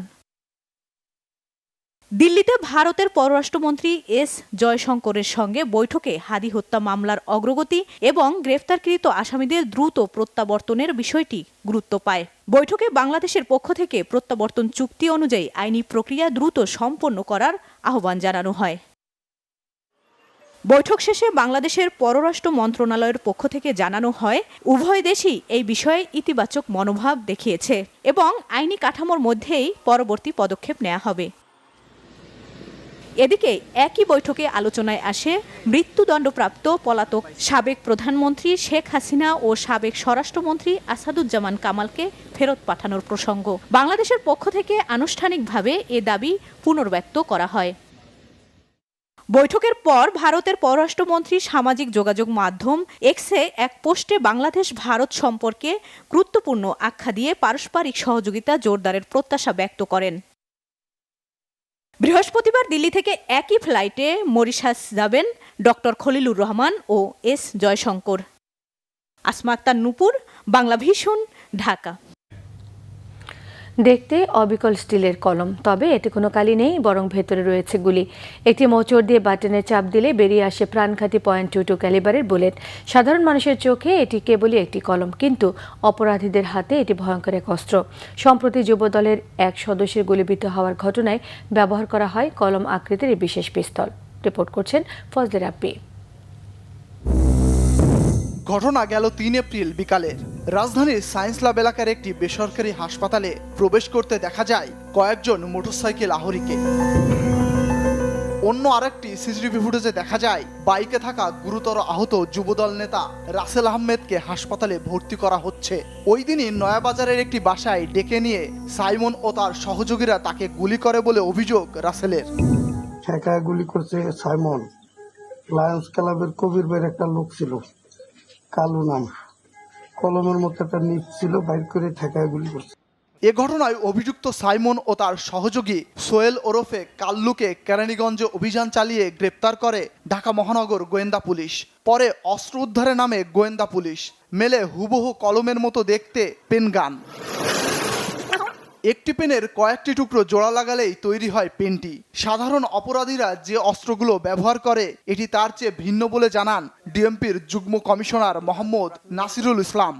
দিল্লিতে ভারতের পররাষ্ট্রমন্ত্রী এস জয়শঙ্করের সঙ্গে বৈঠকে হাদি হত্যা মামলার অগ্রগতি এবং গ্রেফতারকৃত আসামিদের দ্রুত প্রত্যাবর্তনের বিষয়টি গুরুত্ব পায়। বৈঠকে বাংলাদেশের পক্ষ থেকে প্রত্যাবর্তন চুক্তি অনুযায়ী আইনি প্রক্রিয়া দ্রুত সম্পন্ন করার আহ্বান জানানো হয়। বৈঠক শেষে বাংলাদেশের পররাষ্ট্র মন্ত্রণালয়ের পক্ষ থেকে জানানো হয়, উভয় দেশই এই বিষয়ে ইতিবাচক মনোভাব দেখিয়েছে এবং আইনি কাঠামোর মধ্যেই পরবর্তী পদক্ষেপ নেওয়া হবে। এদিকে একই বৈঠকে আলোচনায় আসে মৃত্যুদণ্ডপ্রাপ্ত পলাতক সাবেক প্রধানমন্ত্রী শেখ হাসিনা ও সাবেক স্বরাষ্ট্রমন্ত্রী আসাদুজ্জামান কামালকে ফেরত পাঠানোর প্রসঙ্গ। বাংলাদেশের পক্ষ থেকে আনুষ্ঠানিকভাবে এ দাবি পুনর্ব্যক্ত করা হয়। বৈঠকের পর ভারতের পররাষ্ট্রমন্ত্রী সামাজিক যোগাযোগ মাধ্যম এক্সে এক পোস্টে বাংলাদেশ ভারত সম্পর্কে গুরুত্বপূর্ণ আখ্যা দিয়ে পারস্পরিক সহযোগিতা জোরদারের প্রত্যাশা ব্যক্ত করেন। বৃহস্পতিবার দিল্লি থেকে একই ফ্লাইটে মরিশাস যাবেন ডক্টর খলিলুর রহমান ও এস জয়শঙ্কর। আসমা আক্তার নূপুর, বাংলা ভিশন, ঢাকা। দেখতে অবিকল স্টিলের কলম, তবে এতে কোনো কালি নেই, বরং ভেতরে রয়েছে গুলি। একটি মোচড় দিয়ে বাটনে চাপ দিলে বেরিয়ে আসে প্রাণঘাতী .22 ক্যালিবারের বুলেট। সাধারণ মানুষের চোখে এটি কেবলই একটি কলম, কিন্তু অপরাধীদের হাতে এটি ভয়ঙ্কর এক অস্ত্র। সম্প্রতি যুবদলের এক সদস্যের গুলিবিদ্ধ হওয়ার ঘটনায় ব্যবহার করা হয় কলম আকৃতির এই বিশেষ পিস্তল। রিপোর্ট করছেন ফজলে রাব্বি। ঘটনা গেল 3 এপ্রিল বিকালের। রাজধানীর সায়েন্স ল্যাব এলাকার একটি বেসরকারি হাসপাতালে প্রবেশ করতে দেখা যায় কয়েকজন মোটরসাইকেল আরোহীকে। অন্য আরেকটি সিসিটিভি ফুটেজে দেখা যায় বাইকে থাকা গুরুতর আহত যুবদল নেতা রাসেল আহমেদকে হাসপাতালে ভর্তি করা হচ্ছে। ওই দিনই নয়াবাজারের একটি বাসায় ডেকে নিয়ে সাইমন ও তার সহযোগীরা তাকে গুলি করে বলে অভিযোগ রাসেলের। ঠেকায় গুলি করছে সাইমন, লায়ন্স ক্লাবের কবির ভাইয়ের একটা লোক ছিল, কালু নাম, কলমের মতো একটা নিপ ছিল, বাইর করে ঠেকায় গুলি করছে। এ ঘটনায় অভিযুক্ত সাইমন ও তার সহযোগী সোহেল ওরফে কাল্লুকে কেরানীগঞ্জে অভিযান চালিয়ে গ্রেপ্তার করে ঢাকা মহানগর গোয়েন্দা পুলিশ। পরে অস্ত্র উদ্ধারে নামে গোয়েন্দা পুলিশ, মেলে হুবহু কলমের মতো দেখতে পেনগান। একটি পেনের কয়েকটি টুকরো জোড়া লাগালেই তৈরি হয় পেনটি। সাধারণ অপরাধীরা যে অস্ত্রগুলো ব্যবহার করে এটি তার চেয়ে ভিন্ন বলে জানান ডিএমপির যুগ্ম কমিশনার মোহাম্মদ নাসিরুল ইসলাম।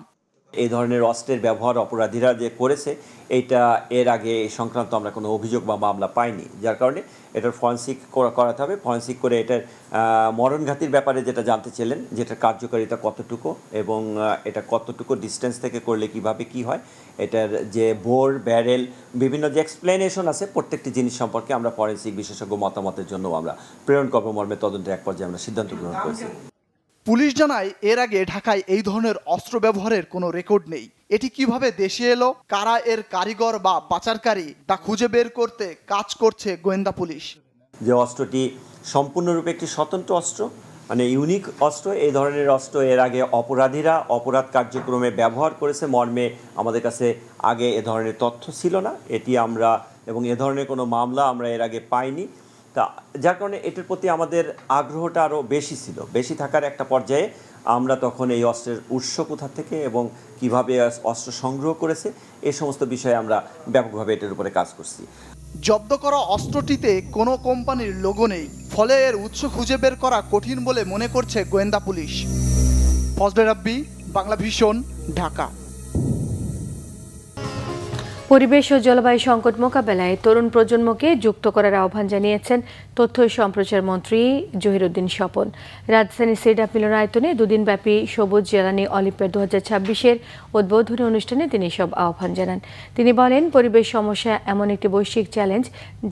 এই ধরনের অস্ত্রের ব্যবহার অপরাধীরা যে করেছে এটা এর আগে এই সংক্রান্ত আমরা কোনো অভিযোগ বা মামলা পাইনি, যার কারণে এটার ফরেনসিক করাতে হবে। ফরেনসিক করে এটার মরণঘাতির ব্যাপারে যেটা জানতে চাইলেন, যেটার কার্যকারিতা কতটুকু এবং এটা কতটুকু ডিস্টেন্স থেকে করলে কিভাবে কি হয়, এটার যে বোর ব্যারেল বিভিন্ন যে এক্সপ্লেনেশন আছে প্রত্যেকটি জিনিস সম্পর্কে আমরা ফরেনসিক বিশেষজ্ঞ মতামতের জন্য আমরা প্রেরণ করব মর্মে তদন্তের এক পর্যায়ে আমরা সিদ্ধান্ত গ্রহণ করেছি। পুলিশ জানায় এর আগে ঢাকায় এই ধরনের অস্ত্র ব্যবহারের কোনো রেকর্ড নেই। এটি কিভাবে দেশে এলো, কারা এর কারিগর বা পাচারকারী তা খুঁজে বের করতে কাজ করছে গোয়েন্দা পুলিশ। যে অস্ত্রটি সম্পূর্ণরূপে একটি স্বতন্ত্র অস্ত্র, মানে ইউনিক অস্ত্র, এই ধরনের অস্ত্র এর আগে অপরাধীরা অপরাধ কার্যক্রমে ব্যবহার করেছে মর্মে আমাদের কাছে আগে এ ধরনের তথ্য ছিল না। এটি আমরা এবং এ ধরনের কোনো মামলা আমরা এর আগে পাইনি, তা যার কারণে এটার প্রতি আমাদের আগ্রহটা আরও বেশি ছিল। বেশি থাকার একটা পর্যায়ে আমরা তখন এই অস্ত্রের উৎস কোথা থেকে এবং কিভাবে অস্ত্র সংগ্রহ করেছে এই সমস্ত বিষয়ে আমরা ব্যাপকভাবে এটার উপরে কাজ করছি। জব্দ করা অস্ত্রটিতে কোনো কোম্পানির লোগো নেই, ফলে এর উৎস খুঁজে বের করা কঠিন বলে মনে করছে গোয়েন্দা পুলিশ। ফজলে রাব্বি, বাংলা ভিশন, ঢাকা। পরিবেশ ও জলবায়ু সংকট মোকাবেলায় তরুণ প্রজন্মকে যুক্ত করার আহ্বান জানিয়েছেন তথ্য ও সম্প্রচার মন্ত্রী জহিরুদ্দিন স্বপন। রাজধানীর সিডাপ মিলনায়তনে দুদিনব্যাপী সবুজ জ্বালানি অলিম্পিয়াড 2026-এর উদ্বোধনী অনুষ্ঠানে তিনি সব আহ্বান জানান। তিনি বলেন, পরিবেশ সমস্যা এমন একটি বৈশ্বিক চ্যালেঞ্জ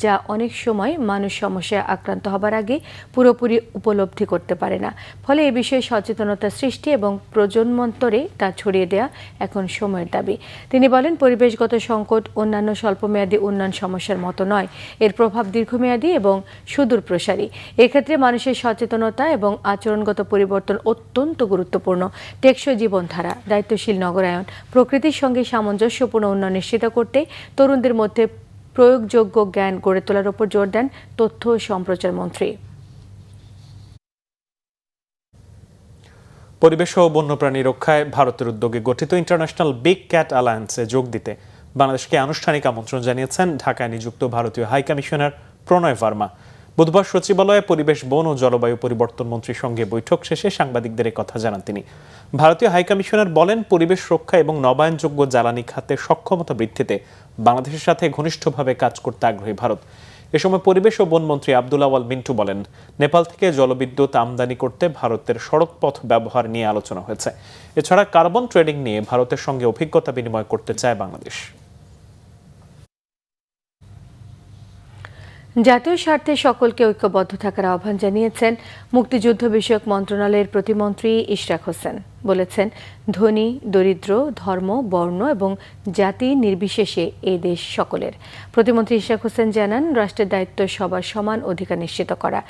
যা অনেক সময় মানুষ সমস্যায় আক্রান্ত হবার আগে পুরোপুরি উপলব্ধি করতে পারে না। ফলে এ বিষয়ে সচেতনতা সৃষ্টি এবং প্রজন্মান্তরে তা ছড়িয়ে দেওয়া এখন সময়ের দাবি। তিনি বলেন, পরিবেশগত সংকট অন্যান্য স্বল্পমেয়াদী উন্নয়ন সমস্যার মতো নয়, এর প্রভাব দীর্ঘমেয়াদী এবং সুদূর প্রসারী। এক্ষেত্রে মানুষের সচেতনতা এবং আচরণগত পরিবর্তন অত্যন্ত গুরুত্বপূর্ণ। টেকসই জীবনধারা, দায়িত্বশীল নগরায়ন, প্রকৃতির সঙ্গে সামঞ্জস্যপূর্ণ উন্নয়ন নিশ্চিত করতে তরুণদের মধ্যে প্রয়োগযোগ্য জ্ঞান গড়ে তোলার উপর জোর দেন তথ্য ও সম্প্রচার মন্ত্রী। পরিবেশ ও বন্যপ্রাণী রক্ষায় ভারতের উদ্যোগে গঠিত ইন্টারন্যাশনাল বিগ ক্যাট অ্যালায়েন্সে যোগ দিতে বাংলাদেশকে আনুষ্ঠানিক আমন্ত্রণ জানিয়েছেন ঢাকায় নিযুক্ত ভারতীয় হাই কমিশনার প্রণয় ভার্মা। বুধবার সচিবালয়ে পরিবেশ, বন ও জলবায়ু পরিবর্তন মন্ত্রীর সঙ্গে বৈঠক শেষে সাংবাদিকদের কথা জানান তিনি। ভারতীয় হাই কমিশনার বলেন, পরিবেশ রক্ষা এবং নবায়নযোগ্য জ্বালানি খাতে সক্ষমতা বৃদ্ধিতে বাংলাদেশের সাথে ঘনিষ্ঠভাবে কাজ করতে আগ্রহী ভারত। এ সময় পরিবেশ ও বনমন্ত্রী আব্দুল আওয়াল মিন্টু বলেন, নেপাল থেকে জলবিদ্যুৎ আমদানি করতে ভারতের সড়ক পথ ব্যবহার নিয়ে আলোচনা হয়েছে। এছাড়া কার্বন ট্রেডিং নিয়ে ভারতের সঙ্গে অভিজ্ঞতা বিনিময় করতে চায় বাংলাদেশ। জাতীয় স্বার্থে সকলকে ঐক্যবদ্ধ থাকার আহ্বান জানিয়েছেন মুক্তিযুদ্ধ বিষয়ক মন্ত্রণালয়ের প্রতিমন্ত্রী ইশরাক হোসেন। বলেছেন, ধনী, দরিদ্র, ধর্ম, বর্ণ এবং জাতি নির্বিশেষে এই দেশ সকলের। প্রতিমন্ত্রী ইশরাক হোসেন জানান, রাষ্ট্রের দায়িত্ব সবার সমান অধিকার নিশ্চিত করা।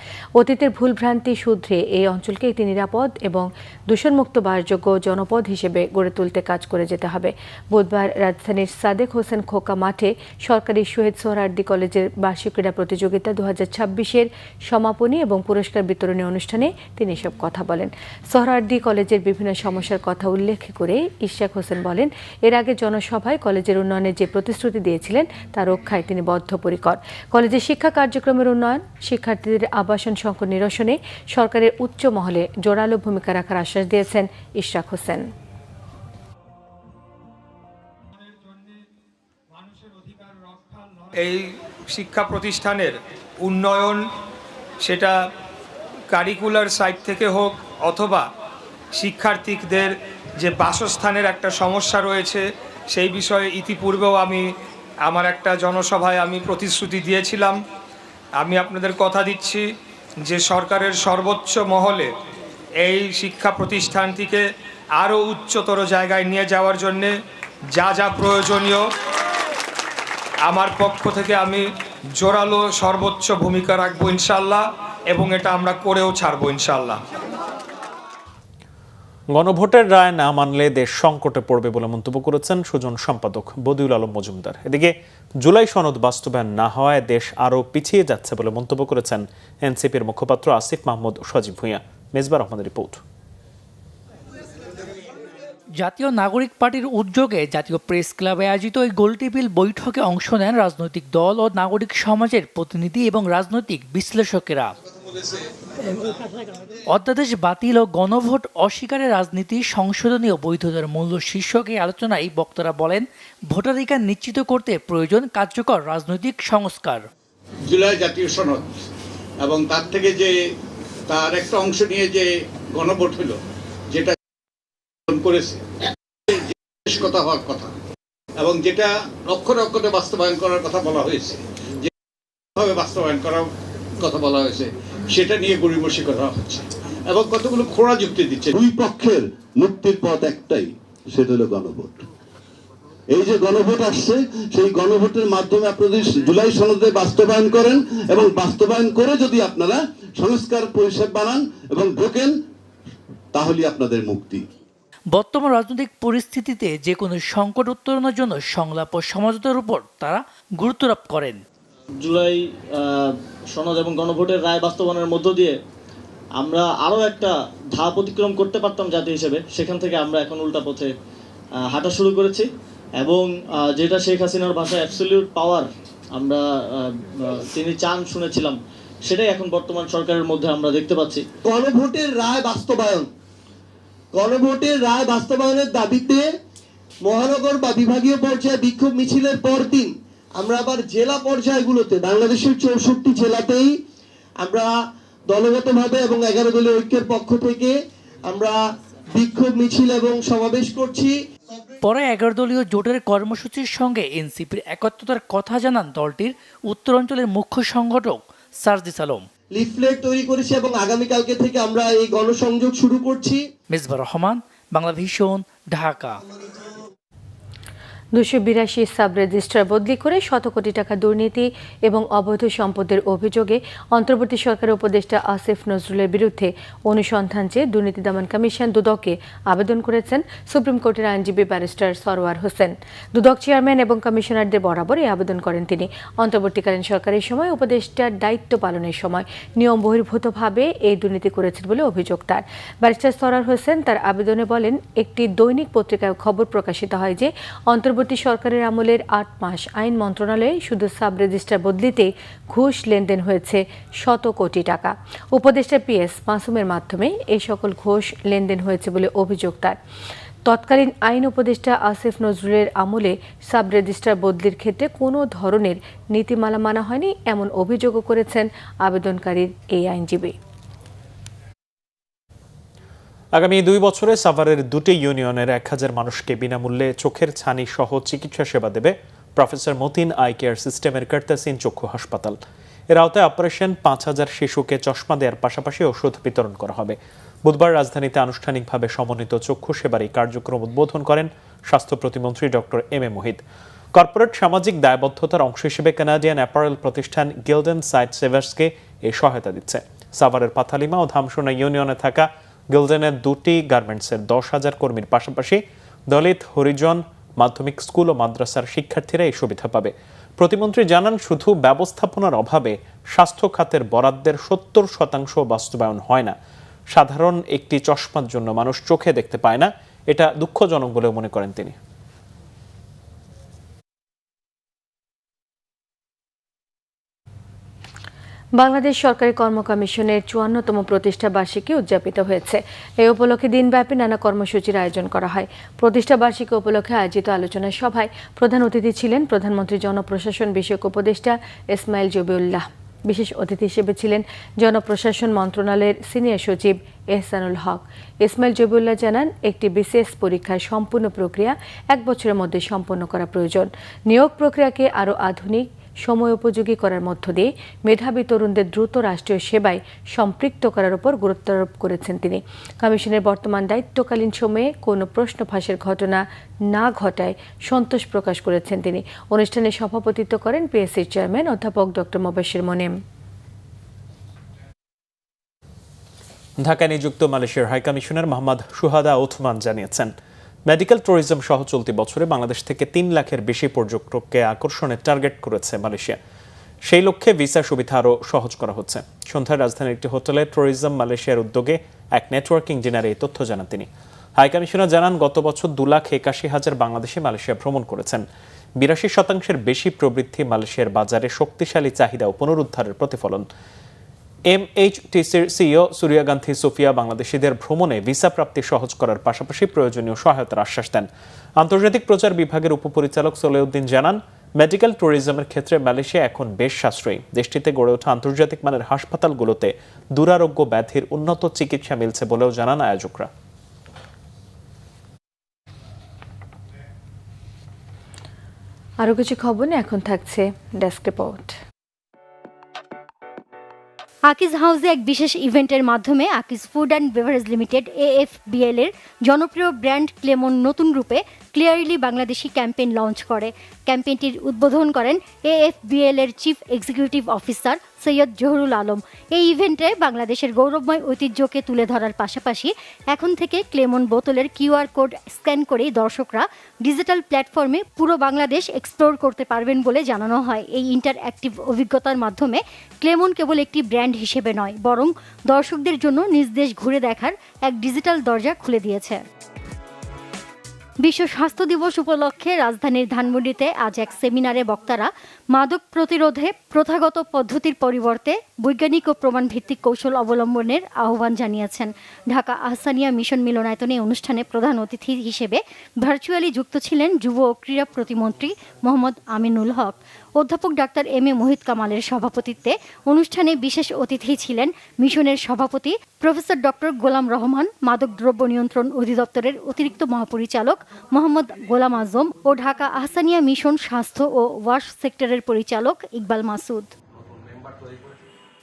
অতীতের ভুলভ্রান্তি শুধরে এই অঞ্চলকে একটি নিরাপদ এবং দূষণমুক্ত বাসযোগ্য জনপদ হিসেবে গড়ে তুলতে কাজ করে যেতে হবে। বুধবার রাজধানীর সাদেক হোসেন খোকা মাঠে সরকারি শহীদ সোহরাওয়ার্দী কলেজের বার্ষিক ক্রীড়া প্রতিযোগিতা 2026-এর সমাপনী এবং পুরস্কার বিতরণী অনুষ্ঠানে তিনি এসব কথা বলেন। সোহরাওয়ার্দী কলেজের বিভিন্ন সমস্যার কথা উল্লেখ করে ইশরাক হোসেন বলেন, এর আগে জনসভায় কলেজের উন্নয়নের যে প্রতিশ্রুতি দিয়েছিলেন তা রক্ষায় তিনি বদ্ধপরিকর। কলেজের শিক্ষা কার্যক্রমের উন্নয়ন, শিক্ষার্থীদের আবাসন সংকট নিরসনে সরকারের উচ্চ মহলে জোরালো ভূমিকা রাখার আশ্বাস দিয়েছেন ইশরাক হোসেন। এই শিক্ষা প্রতিষ্ঠানের উন্নয়ন, সেটা কারিকুলার সাইড থেকে হোক অথবা শিক্ষার্থীদের যে বাসস্থানের একটা সমস্যা রয়েছে, সেই বিষয়ে ইতিপূর্বেও আমি আমার একটা জনসভায় আমি প্রতিশ্রুতি দিয়েছিলাম। আমি আপনাদের কথা দিচ্ছি যে সরকারের সর্বোচ্চ মহলে এই শিক্ষা প্রতিষ্ঠানটিকে আরও উচ্চতর জায়গায় নিয়ে যাওয়ার জন্যে যা যা প্রয়োজনীয় আমার পক্ষ থেকে আমি জোরালো সর্বোচ্চ ভূমিকা রাখবো ইনশাল্লাহ, এবং এটা আমরা করেও ছাড়বো ইনশাল্লাহ। গণভোটের রায় না মানলে দেশ সংকটে পড়বে বলে মন্তব্য করেছেন সুজন সম্পাদক বদিউল আলম মজুমদার। এদিকে জুলাই সনদ বাস্তবায়ন না হওয়ায় দেশ আরও পিছিয়ে যাচ্ছে বলে মন্তব্য করেছেন এনসিপির মুখপাত্র আসিফ মাহমুদ সজীব ভূঁইয়া। মেজবা রহমানের রিপোর্ট। জাতীয় নাগরিক পার্টির উদ্যোগে জাতীয় প্রেস ক্লাবে আয়োজিত এই গোলটেবিল বৈঠকে অংশ নেন রাজনৈতিক দল ও নাগরিক সমাজের প্রতিনিধি এবং রাজনৈতিক বিশ্লেষকেরা। অধ্যাদেশ বাতিল ও গণভোট অস্বীকারের রাজনীতি সংশোধনী ও বৈধতার মূল্য শীর্ষক এই আলোচনায় বক্তারা বলেন, ভোটাধিকার নিশ্চিত করতে প্রয়োজন কার্যকর রাজনৈতিক সংস্কার। জুলাই জাতীয় সনদ এবং তার থেকে যে তার একটা অংশ নিয়ে যে গণভোট হলো, যেটা করেছে কথা হওয়ার কথা এবং যেটা অক্ষরে অক্ষরে বাস্তবায়ন করার কথা বলা হয়েছে, যেভাবে বাস্তবায়ন করার কথা বলা হয়েছে, সেটা নিয়ে গড়িমসি করা হচ্ছে এবং কতগুলো খোঁড়া যুক্তি দিচ্ছে। দুই পক্ষের মুক্তির পথ একটাই, সেটা হলো গণভোট। এই যে গণভোট আসছে, সেই গণভোটের মাধ্যমে আপনারা জুলাই সনদে বাস্তবায়ন করেন এবং বাস্তবায়ন করে যদি আপনারা সংস্কার পরিষদ বানান এবং ঢোকেন, তাহলে আপনাদের মুক্তি। বর্তমান রাজনৈতিক পরিস্থিতিতে যে কোনো সংকট উত্তরণের জন্য সংলাপ ও সমঝোতার উপর তারা গুরুত্ব আরোপ করেন। জুলাই সনদ এবং গণভোটের রায় বাস্তবায়নের মধ্য দিয়ে আমরা আরও একটা ধাপ অতিক্রম করতে পারতাম জাতি হিসেবে, সেখান থেকে আমরা এখন উল্টা পথে হাঁটা শুরু করেছি এবং যেটা শেখ হাসিনার ভাষায় অ্যাবসলিউট পাওয়ার আমরা তিনি চান শুনেছিলাম, সেটাই এখন বর্তমান সরকারের মধ্যে আমরা দেখতে পাচ্ছি। গণভোটের রায় বাস্তবায়নের দাবিতে মহানগর বা বিভাগীয় পর্যায়ে বিক্ষোভ মিছিলের পরদিন আমরা আবার জেলা পর্যায়গুলোতে বাংলাদেশের 64 জেলাতেই আমরা দলগতভাবে এবং 11 দলীয় ঐক্যের পক্ষ থেকে আমরা বিক্ষোভ মিছিল এবং সমাবেশ করছি। পরে 11 দলীয় জোটের কর্মসূচির সঙ্গে এনসিপির একাত্মতার কথা জানান দলটির উত্তরাঞ্চলের মুখ্য সংগঠক সারজিস আলম। লিফলেট তৈরি করেছি এবং আগামীকালকে থেকে আমরা এই গণসংযোগ শুরু করছি। Misbah Rahman, Bangla vision, Dhaka. 282 sub registrar বদলি করে শত কোটি টাকা দুর্নীতি এবং অবৈধ সম্পদের অভিযোগে অন্তর্বর্তী সরকারের উপদেষ্টা আসিফ নজরুলের বিরুদ্ধে অনুসন্ধান চেয়ে দুর্নীতি দমন কমিশন দুদকে আবেদন করেছেন সুপ্রিম কোর্টের আইনজীবী ব্যারিস্টার সরওয়ার হোসেন। দুদক চেয়ারম্যান এবং কমিশনারদের বরাবর এই আবেদন করেন তিনি। অন্তর্বর্তীকালীন সরকারের সময় উপদেষ্টার দায়িত্ব পালনের সময় নিয়ম বহির্ভূতভাবে এই দুর্নীতি করেছেন বলে অভিযোগ তার। ব্যারিস্টার সরওয়ার হোসেন তার আবেদনে বলেন, একটি দৈনিক পত্রিকায় খবর প্রকাশিত হয় যে অন্তর্বর্তী সরকারের আমলের 8 মাস আইন মন্ত্রণালয়ে শুধু সাব রেজিস্ট্রার বদলিতে ঘুষ লেনদেন হয়েছে শত কোটি টাকা। উপদেষ্টা PS মাসুমের মাধ্যমে এই সকল ঘুষ লেনদেন হয়েছে বলে অভিযোগ তার। তৎকালীন আইন উপদেষ্টা আসিফ নজরুলের আমলে সাব রেজিস্ট্রার বদলির ক্ষেত্রে কোনো ধরনের নীতিমালা মানা হয়নি এমন অভিযোগও করেছেন আবেদনকারীর এই আইনজীবী। আগামী 2 বছরে সাভারের 2টি ইউনিয়নের 1000 মানুষকে বিনামূল্যে চোখের ছানি সহ চিকিৎসা সেবা দেবে প্রফেসর মতিন আই কেয়ার সিস্টেমের কার্তাসিন চক্ষু হাসপাতাল। এর আওতায় অপারেশন 5000 শিশুকে চশমা দেওয়ার পাশাপাশি ওষুধ বিতরণ করা হবে। বুধবার রাজধানীতে আনুষ্ঠানিকভাবে সমন্বিত চক্ষু সেবার এই কার্যক্রম উদ্বোধন করেন স্বাস্থ্য প্রতিমন্ত্রী doctor M A Mohit. Corporate সামাজিক দায়বদ্ধতার অংশ হিসেবে কানাডিয়ান অ্যাপারেল প্রতিষ্ঠান গিল্ডেন সাইট সেভার্সকে এই সহায়তা দিচ্ছে। সাভারের পাথালিমা ও ধামসোনা ইউনিয়নে থাকা গিল্ডেনের 2টি গার্মেন্টসের 10,000 কর্মীর পাশাপাশি দলিত হরিজন মাধ্যমিক স্কুল ও মাদ্রাসার শিক্ষার্থীরা এই সুবিধা পাবে। প্রতিমন্ত্রী জানান, শুধু ব্যবস্থাপনার অভাবে স্বাস্থ্য খাতের বরাদ্দের 70% বাস্তবায়ন হয় না। সাধারণ একটি চশমার জন্য মানুষ চোখে দেখতে পায় না, এটা দুঃখজনক বলেও মনে করেন তিনি। বাংলাদেশ সরকারি কর্ম কমিশনের 54তম প্রতিষ্ঠা বার্ষিকী উদযাপিত হয়েছে। এই উপলক্ষে দিনব্যাপী নানা কর্মসূচির আয়োজন করা হয়। প্রতিষ্ঠা বার্ষিকী উপলক্ষে আয়োজিত আলোচনা সভায় প্রধান অতিথি ছিলেন প্রধানমন্ত্রী জনপ্রশাসন বিষয়ক উপদেষ্টা ইসমাইল জবিউল্লাহ। বিশেষ অতিথি হিসেবে ছিলেন জনপ্রশাসন মন্ত্রণালয়ের সিনিয়র সচিব এহসানুল হক। ইসমাইল জবিউল্লাহ জানান, একটি বিশেষ পরীক্ষার সম্পূর্ণ প্রক্রিয়া 1 বছরের মধ্যে সম্পন্ন করা প্রয়োজন। নিয়োগ প্রক্রিয়াকে আরও আধুনিক, সময় উপযোগী করার মধ্য দিয়ে মেধাবী তরুণদের দ্রুত রাষ্ট্রীয় সেবায় সম্পৃক্ত করার উপর গুরুত্ব আরোপ করেছেন তিনি। কমিশনের বর্তমান দায়িত্বকালীন সময়ে কোনো প্রশ্ন ফাঁসের ঘটনা না ঘটায় সন্তোষ প্রকাশ করেছেন তিনি। অনুষ্ঠানে সভাপতিত্ব করেন পিএসসির চেয়ারম্যান অধ্যাপক ডক্টর মোবাশ্বের মোনেম। ঢাকায় নিযুক্ত মালয়েশিয়ার হাই কমিশনার মোহাম্মদ সুহাদা ওথমান জানিয়েছেন, মেডিকেল ট্যুরিজম সহ চলতি বছরে বাংলাদেশ থেকে 3 লাখের বেশি পর্যটককে আকর্ষণের টার্গেট করেছে মালয়েশিয়া। সেই লক্ষ্যে ভিসা সুবিধা আরও সহজ করা হচ্ছে। সন্ধ্যায় রাজধানীর একটি হোটেলে ট্যুরিজম মালয়েশিয়ার উদ্যোগে এক নেটওয়ার্কিং ডিনারে এই তথ্য জানান তিনি। হাই কমিশনার জানান, গত বছর 2,81,000 বাংলাদেশি মালয়েশিয়া ভ্রমণ করেছেন। 82% বেশি প্রবৃদ্ধি মালয়েশিয়ার বাজারে শক্তিশালী চাহিদা ও পুনরুদ্ধারের প্রতিফলন। MHTCর সিইও সূর্যকান্তি সোফিয়া বাংলাদেশিদের ভ্রমণে ভিসা প্রাপ্তি সহজ করার পাশাপাশি প্রয়োজনীয় সহায়তার আশ্বাস দেন। আন্তর্জাতিক প্রচার বিভাগের উপপরিচালক সলেউদ্দিন জানান, মেডিকেল ট্যুরিজমের ক্ষেত্রে মালয়েশিয়া এখন বেশ সাশ্রয়ী। দেশটিতে গড়ে ওঠা আন্তর্জাতিক মানের হাসপাতালগুলোতে দুরারোগ্য ব্যাধির উন্নত চিকিৎসা মিলছে বলেও জানান আয়োজকরা। আরও কিছু খবর নিয়ে এখন থাকছে ডেস্ক রিপোর্ট। আকিজ হাউসে এক বিশেষ ইভেন্টের মাধ্যমে Akij food and beverage limited AFBL এর জনপ্রিয় ব্র্যান্ড ক্লেমন নতুন রূপে ক্লিয়ারলি বাংলাদেশি ক্যাম্পেইন লঞ্চ করে। ক্যাম্পেইনটির উদ্বোধন করেন AFBL এর chief executive officer Syed Zahurul Alam. এই ইভেন্টে বাংলাদেশের গৌরবময় ঐতিহ্যকে তুলে ধরার পাশাপাশি এখন থেকে ক্লেমন বোতলের QR কোড স্ক্যান করেই দর্শকরা ডিজিটাল প্ল্যাটফর্মে পুরো বাংলাদেশ এক্সপ্লোর করতে পারবেন বলে জানানো হয়। এই ইন্টারঅ্যাক্টিভ অভিজ্ঞতার মাধ্যমে ক্লেমন কেবল একটি ব্র্যান্ড হিসেবে নয়, বরং দর্শকদের জন্য নিজ দেশ ঘুরে দেখার এক ডিজিটাল দরজা খুলে দিয়েছে। বিশ্ব স্বাস্থ্য দিবস উপলক্ষে রাজধানীর ধানমন্ডিতে আজ এক সেমিনারে বক্তারা মাদক প্রতিরোধে প্রথাগত পদ্ধতির পরিবর্তে বৈজ্ঞানিক ও প্রমাণভিত্তিক কৌশল অবলম্বনের আহ্বান জানিয়েছেন। ঢাকা আহসানিয়া মিশন মিলনায়তনে অনুষ্ঠানে প্রধান অতিথি হিসেবে ভার্চুয়ালি যুক্ত ছিলেন যুব ও ক্রীড়া প্রতিমন্ত্রী মোহাম্মদ আমিনুল হক। অধ্যাপক ডাক্তার এম এ মোহিত কামালের সভাপতিত্বে অনুষ্ঠানে বিশেষ অতিথি ছিলেন মিশনের সভাপতি প্রফেসর ডক্টর গোলাম রহমান, মাদক দ্রব্য নিয়ন্ত্রণ অধিদপ্তরের অতিরিক্ত মহাপরিচালক মোহাম্মদ গোলাম আজম ও ঢাকা আহসানিয়া মিশন স্বাস্থ্য ও ওয়াশ সেক্টরের পরিচালক ইকবাল মাসুদ।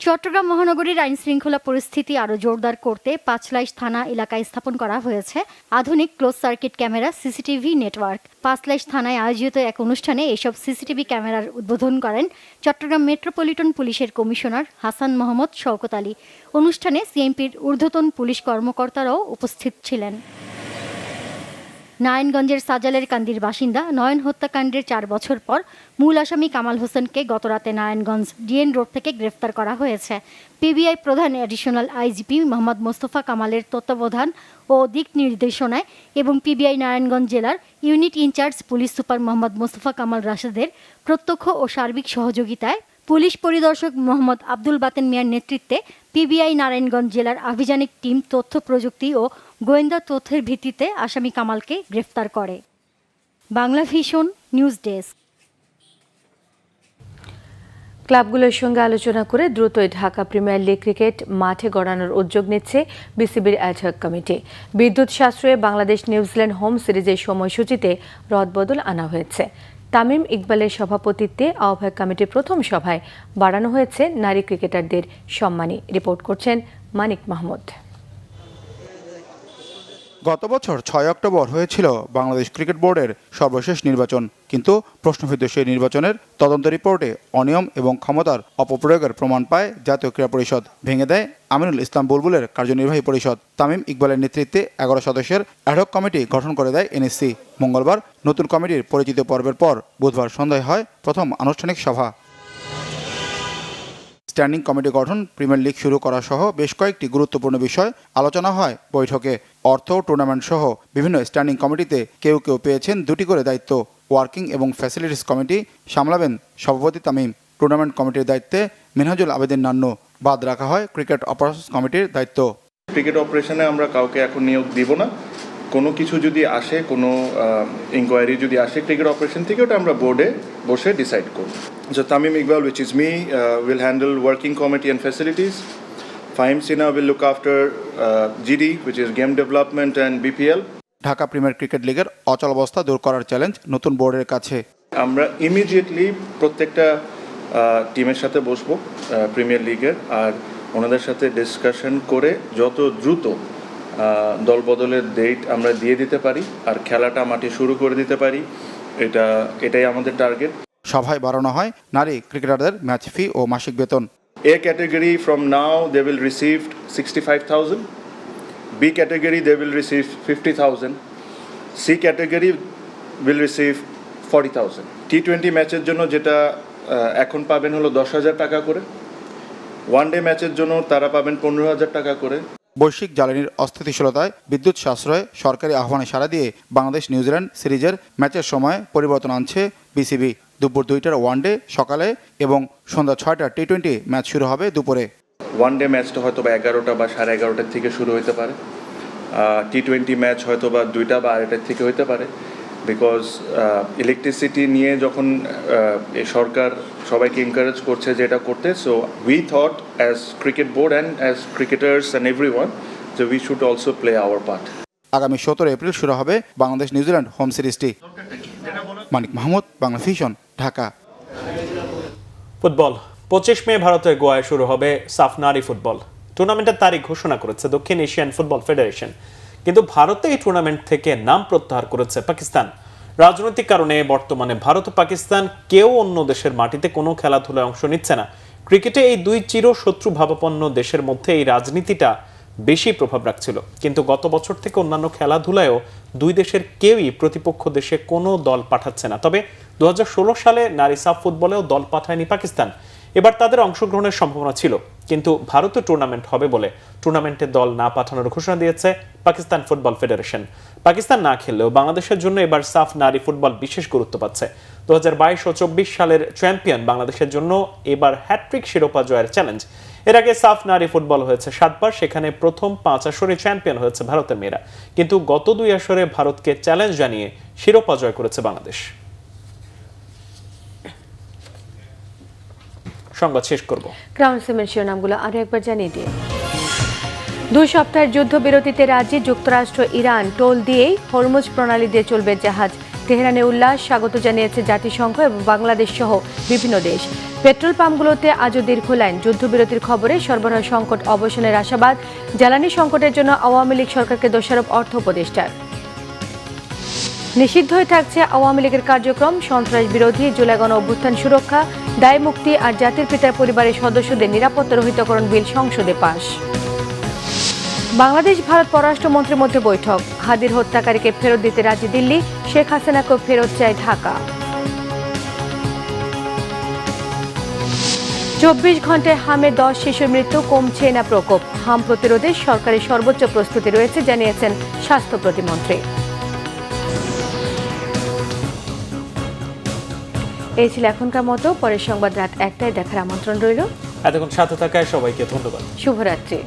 চট্টগ্রাম মহানগরীর আইন শৃঙ্খলা পরিস্থিতি আরও জোরদার করতে পাঁচলাইশ থানা এলাকায় স্থাপন করা হয়েছে আধুনিক close circuit camera CCTV network. Panchlaish থানায় আয়োজিত এক অনুষ্ঠানে এসব সিসিটিভি ক্যামেরার উদ্বোধন করেন চট্টগ্রাম মেট্রোপলিটন পুলিশের কমিশনার হাসান মোহাম্মদ শওকত আলী। অনুষ্ঠানে সিএমপির ঊর্ধ্বতন পুলিশ কর্মকর্তারাও উপস্থিত ছিলেন। নারায়ণগঞ্জের সাজালের কান্দির বাসিন্দা নয়ন হত্যাকাণ্ডের 4 বছর পর মূল আসামি কামাল হোসেনকে গতরাতে নারায়ণগঞ্জ ডিএন রোড থেকে গ্রেফতার করা হয়েছে। পিবিআই প্রধান অ্যাডিশনাল আইজিপি মোহাম্মদ মোস্তফা কামালের তত্ত্বাবধান ও দিক নির্দেশনায় এবং পিবিআই নারায়ণগঞ্জ জেলার unit incharge police super Mohammad Mostafa Kamal রাশেদের প্রত্যক্ষ ও সার্বিক সহযোগিতায় পুলিশ পরিদর্শক মোহাম্মদ আব্দুল বাতেন মিয়ার নেতৃত্বে পিবিআই নারায়ণগঞ্জ জেলার আভিযানিক টিম তথ্য প্রযুক্তি ও গোয়েন্দা তথ্যের ভিত্তিতে আসামি কামালকে গ্রেফতার করে। Bangla vision news desk. ক্লাবগুলোর সঙ্গে আলোচনা করে দ্রুতই ঢাকা প্রিমিয়ার লিগ ক্রিকেট মাঠে গড়ানোর উদ্যোগ নিচ্ছে বিসিবির অ্যাডহক কমিটি। বিদ্যুৎ সাশ্রয়ে বাংলাদেশ নিউজিল্যান্ড হোম সিরিজের সময়সূচিতে রদবদল আনা হয়েছে। তামিম ইকবালের সভাপতিত্বে আহ্বায়ক কমিটির প্রথম সভায় বাড়ানো হয়েছে নারী ক্রিকেটারদের সম্মানী। রিপোর্ট করছেন মানিক মাহমুদ। গত বছর 6 অক্টোবর হয়েছিল বাংলাদেশ ক্রিকেট বোর্ডের সর্বশেষ নির্বাচন, কিন্তু প্রশ্নবিদ্ধ সেই নির্বাচনের তদন্ত রিপোর্টে অনিয়ম এবং ক্ষমতার অপপ্রয়োগের প্রমাণ পায় জাতীয় ক্রীড়া পরিষদ। ভেঙে দেয় আমিনুল ইসলাম বুলবুলের কার্যনির্বাহী পরিষদ। তামিম ইকবালের নেতৃত্বে 11 সদস্যের অ্যাডহক কমিটি গঠন করে দেয় এনএসসি। মঙ্গলবার নতুন কমিটির পরিচিত পর্বের পর বুধবার সন্ধ্যায় হয় প্রথম আনুষ্ঠানিক সভা। স্ট্যান্ডিং কমিটি গঠন, প্রিমিয়ার লিগ শুরু করা সহ বেশ কয়েকটি গুরুত্বপূর্ণ বিষয় আলোচনা হয় বৈঠকে। অর্থ, টুর্নামেন্ট সহ বিভিন্ন স্ট্যান্ডিং কমিটিতে কেউ কেউ পেয়েছেন 2টি করে দায়িত্ব। ওয়ার্কিং এবং ফ্যাসিলিটিস কমিটি সামলাবেন সভাপতি তামিম। টুর্নামেন্ট কমিটির দায়িত্বে মিনহাজুল আবেদিন নান্নু। বাদ রাখা হয় ক্রিকেট অপারেশনস কমিটির দায়িত্ব। ক্রিকেট অপারেশনে আমরা কাউকে এখন নিয়োগ দিব না। কোনো কিছু যদি আসে, কোনো ইনকোয়ারি যদি আসে ক্রিকেট অপারেশন থেকে, ওটা আমরা বোর্ডে বসে ডিসাইড করব। So Tamim Iqbal, which is me, will handle working committee and facilities. Fahim Sinha will look after GD, which is game development and BPL. Dhaka premier cricket লিগের অচলাবস্থা দূর করার চ্যালেঞ্জ নতুন বোর্ডের কাছে। আমরা ইমিডিয়েটলি প্রত্যেকটা টিমের সাথে বসবো প্রিমিয়ার লিগের, আর ওনাদের সাথে ডিসকাশন করে যত দ্রুত দল বদলের ডেট আমরা দিয়ে দিতে পারি আর খেলাটা মাঠে শুরু করে দিতে পারি, এটাই আমাদের টার্গেট। সভায় বাড়ানো হয় নারী ক্রিকেটারদের ম্যাচ ফি ও মাসিক বেতন। A category from now they will receive 65,000, B category they will receive 50,000, C category will receive 40,000. T20 ম্যাচের জন্য যেটা এখন পাবেন হলো 10,000 টাকা করে, ওয়ানডে ম্যাচের জন্য তারা পাবেন 15,000 টাকা করে। বৈশ্বিক জ্বালানির অস্থিতিশীলতায় বিদ্যুৎ সাশ্রয়ে সরকারি আহ্বানে সাড়া দিয়ে বাংলাদেশ নিউজিল্যান্ড সিরিজের ম্যাচের সময় পরিবর্তন আনছে বিসিবি। দুপুর 2টার ওয়ানডে সকালে এবং সন্ধ্যা 6টার টি20 ম্যাচ শুরু হবে দুপুরে। ওয়ানডে ম্যাচটা হয়তো বা 11টা বা 11:30 থেকে শুরু হতে পারে, টি20 ম্যাচ হয়তো বা 2টা বা 2:30 থেকে হতে পারে, বিকজ ইলেকট্রিসিটি নিয়ে যখন সরকার সবাইকে এনকারেজ করছে যেটা করতে, so we thought as cricket board and as cricketers and everyone যে we should also play our part. আগামী 17 এপ্রিল শুরু হবে বাংলাদেশ নিউজিল্যান্ড হোম সিরিজটি। Manik Mahmud, Bangla vision, Dhaka. Football 25 May ভারতের গোয়ায় শুরু হবে সাফ নারী ফুটবল টুর্নামেন্টের তারিখ ঘোষণা করেছে দক্ষিণ এশিয়ান ফুটবল ফেডারেশন, কিন্তু ভারতে এই টুর্নামেন্ট থেকে নাম প্রত্যাহার করেছে পাকিস্তান। রাজনৈতিক কারণে বর্তমানে ভারত ও পাকিস্তান কেউ অন্য দেশের মাটিতে কোনো খেলাধুলায় অংশ নিচ্ছে না। ক্রিকেটে এই দুই চিরশত্রু ভাবাপন্ন দেশের মধ্যে এই রাজনীতিটা বেশি প্রভাব রাখছিল, কিন্তু গত বছর থেকে অন্যান্য খেলাধুলায়ও দুই দেশের কেউই প্রতিপক্ষ দেশে কোনো দল পাঠাচ্ছে না। তবে 2016 সালে নারী সাফ ফুটবলেও দল পাঠায়নি পাকিস্তান। এবার তাদের অংশগ্রহণের সম্ভাবনা ছিল, কিন্তু ভারতে টুর্নামেন্ট হবে বলে টুর্নামেন্টে দল না পাঠানোর ঘোষণা দিয়েছে পাকিস্তান ফুটবল ফেডারেশন। পাকিস্তান না খেললেও বাংলাদেশের জন্য এবার সাফ নারী ফুটবল বিশেষ গুরুত্ব পাচ্ছে। 2022 ও 24 সালের চ্যাম্পিয়ন বাংলাদেশের জন্য এবার হ্যাট্রিক শিরোপা জয়ের চ্যালেঞ্জ। এর আগে সাফ নারী ফুটবল হয়েছে 7 বার, সেখানে প্রথম 5 আসরে চ্যাম্পিয়ন হয়েছে ভারতের মেয়েরা। কিন্তু গত 2 আসরে ভারতকে চ্যালেঞ্জ জানিয়ে শিরোপা জয় করেছে বাংলাদেশ। সংবাদ শেষ করব। ক্রাউন সিমেন্ট শিরোনামগুলো আরো একবার জানিয়ে দিই। 2 সপ্তাহের যুদ্ধবিরতিতে রাজি যুক্তরাষ্ট্র ইরান, টোল দিয়েই হরমুজ প্রণালী দিয়ে চলবে জাহাজ। তেহরানে উল্লাস, স্বাগত জানিয়েছে জাতিসংঘ এবং বাংলাদেশ সহ বিভিন্ন দেশ। পেট্রোল পাম্পগুলোতে আজও দীর্ঘ লাইন। যুদ্ধবিরতির খবরে সরবরাহ সংকট অবসানের আশাবাদ। জ্বালানি সংকটের জন্য আওয়ামী লীগ সরকারকে দোষারোপ অর্থ উপদেষ্টার। নিষিদ্ধ হয়ে থাকছে আওয়ামী লীগের কার্যক্রম। সন্ত্রাস বিরোধী, জুলাই গণ অভ্যুত্থান সুরক্ষা, দায় মুক্তি আর জাতির পিতার পরিবারের সদস্যদের নিরাপত্তা রহিতকরণ বিল সংসদে পাস। বাংলাদেশ ভারত পররাষ্ট্রমন্ত্রীর মধ্যে বৈঠক। হাদির হত্যাকারীকে ফেরত দিতে রাজি দিল্লি, শেখ হাসিনাকেও ফেরত চায় ঢাকা। 24 ঘন্টায় হামে 10 শিশুর মৃত্যু, কমছে না প্রকোপ। হাম প্রতিরোধে সরকারের সর্বোচ্চ প্রস্তুতি রয়েছে জানিয়েছেন স্বাস্থ্য প্রতিমন্ত্রী। এই ছিল এখনকার মতো। পরের সংবাদ রাত 1টায় দেখার আমন্ত্রণ রইল। এতক্ষণ সাথে থাকায় সবাইকে ধন্যবাদ। শুভরাত্রি।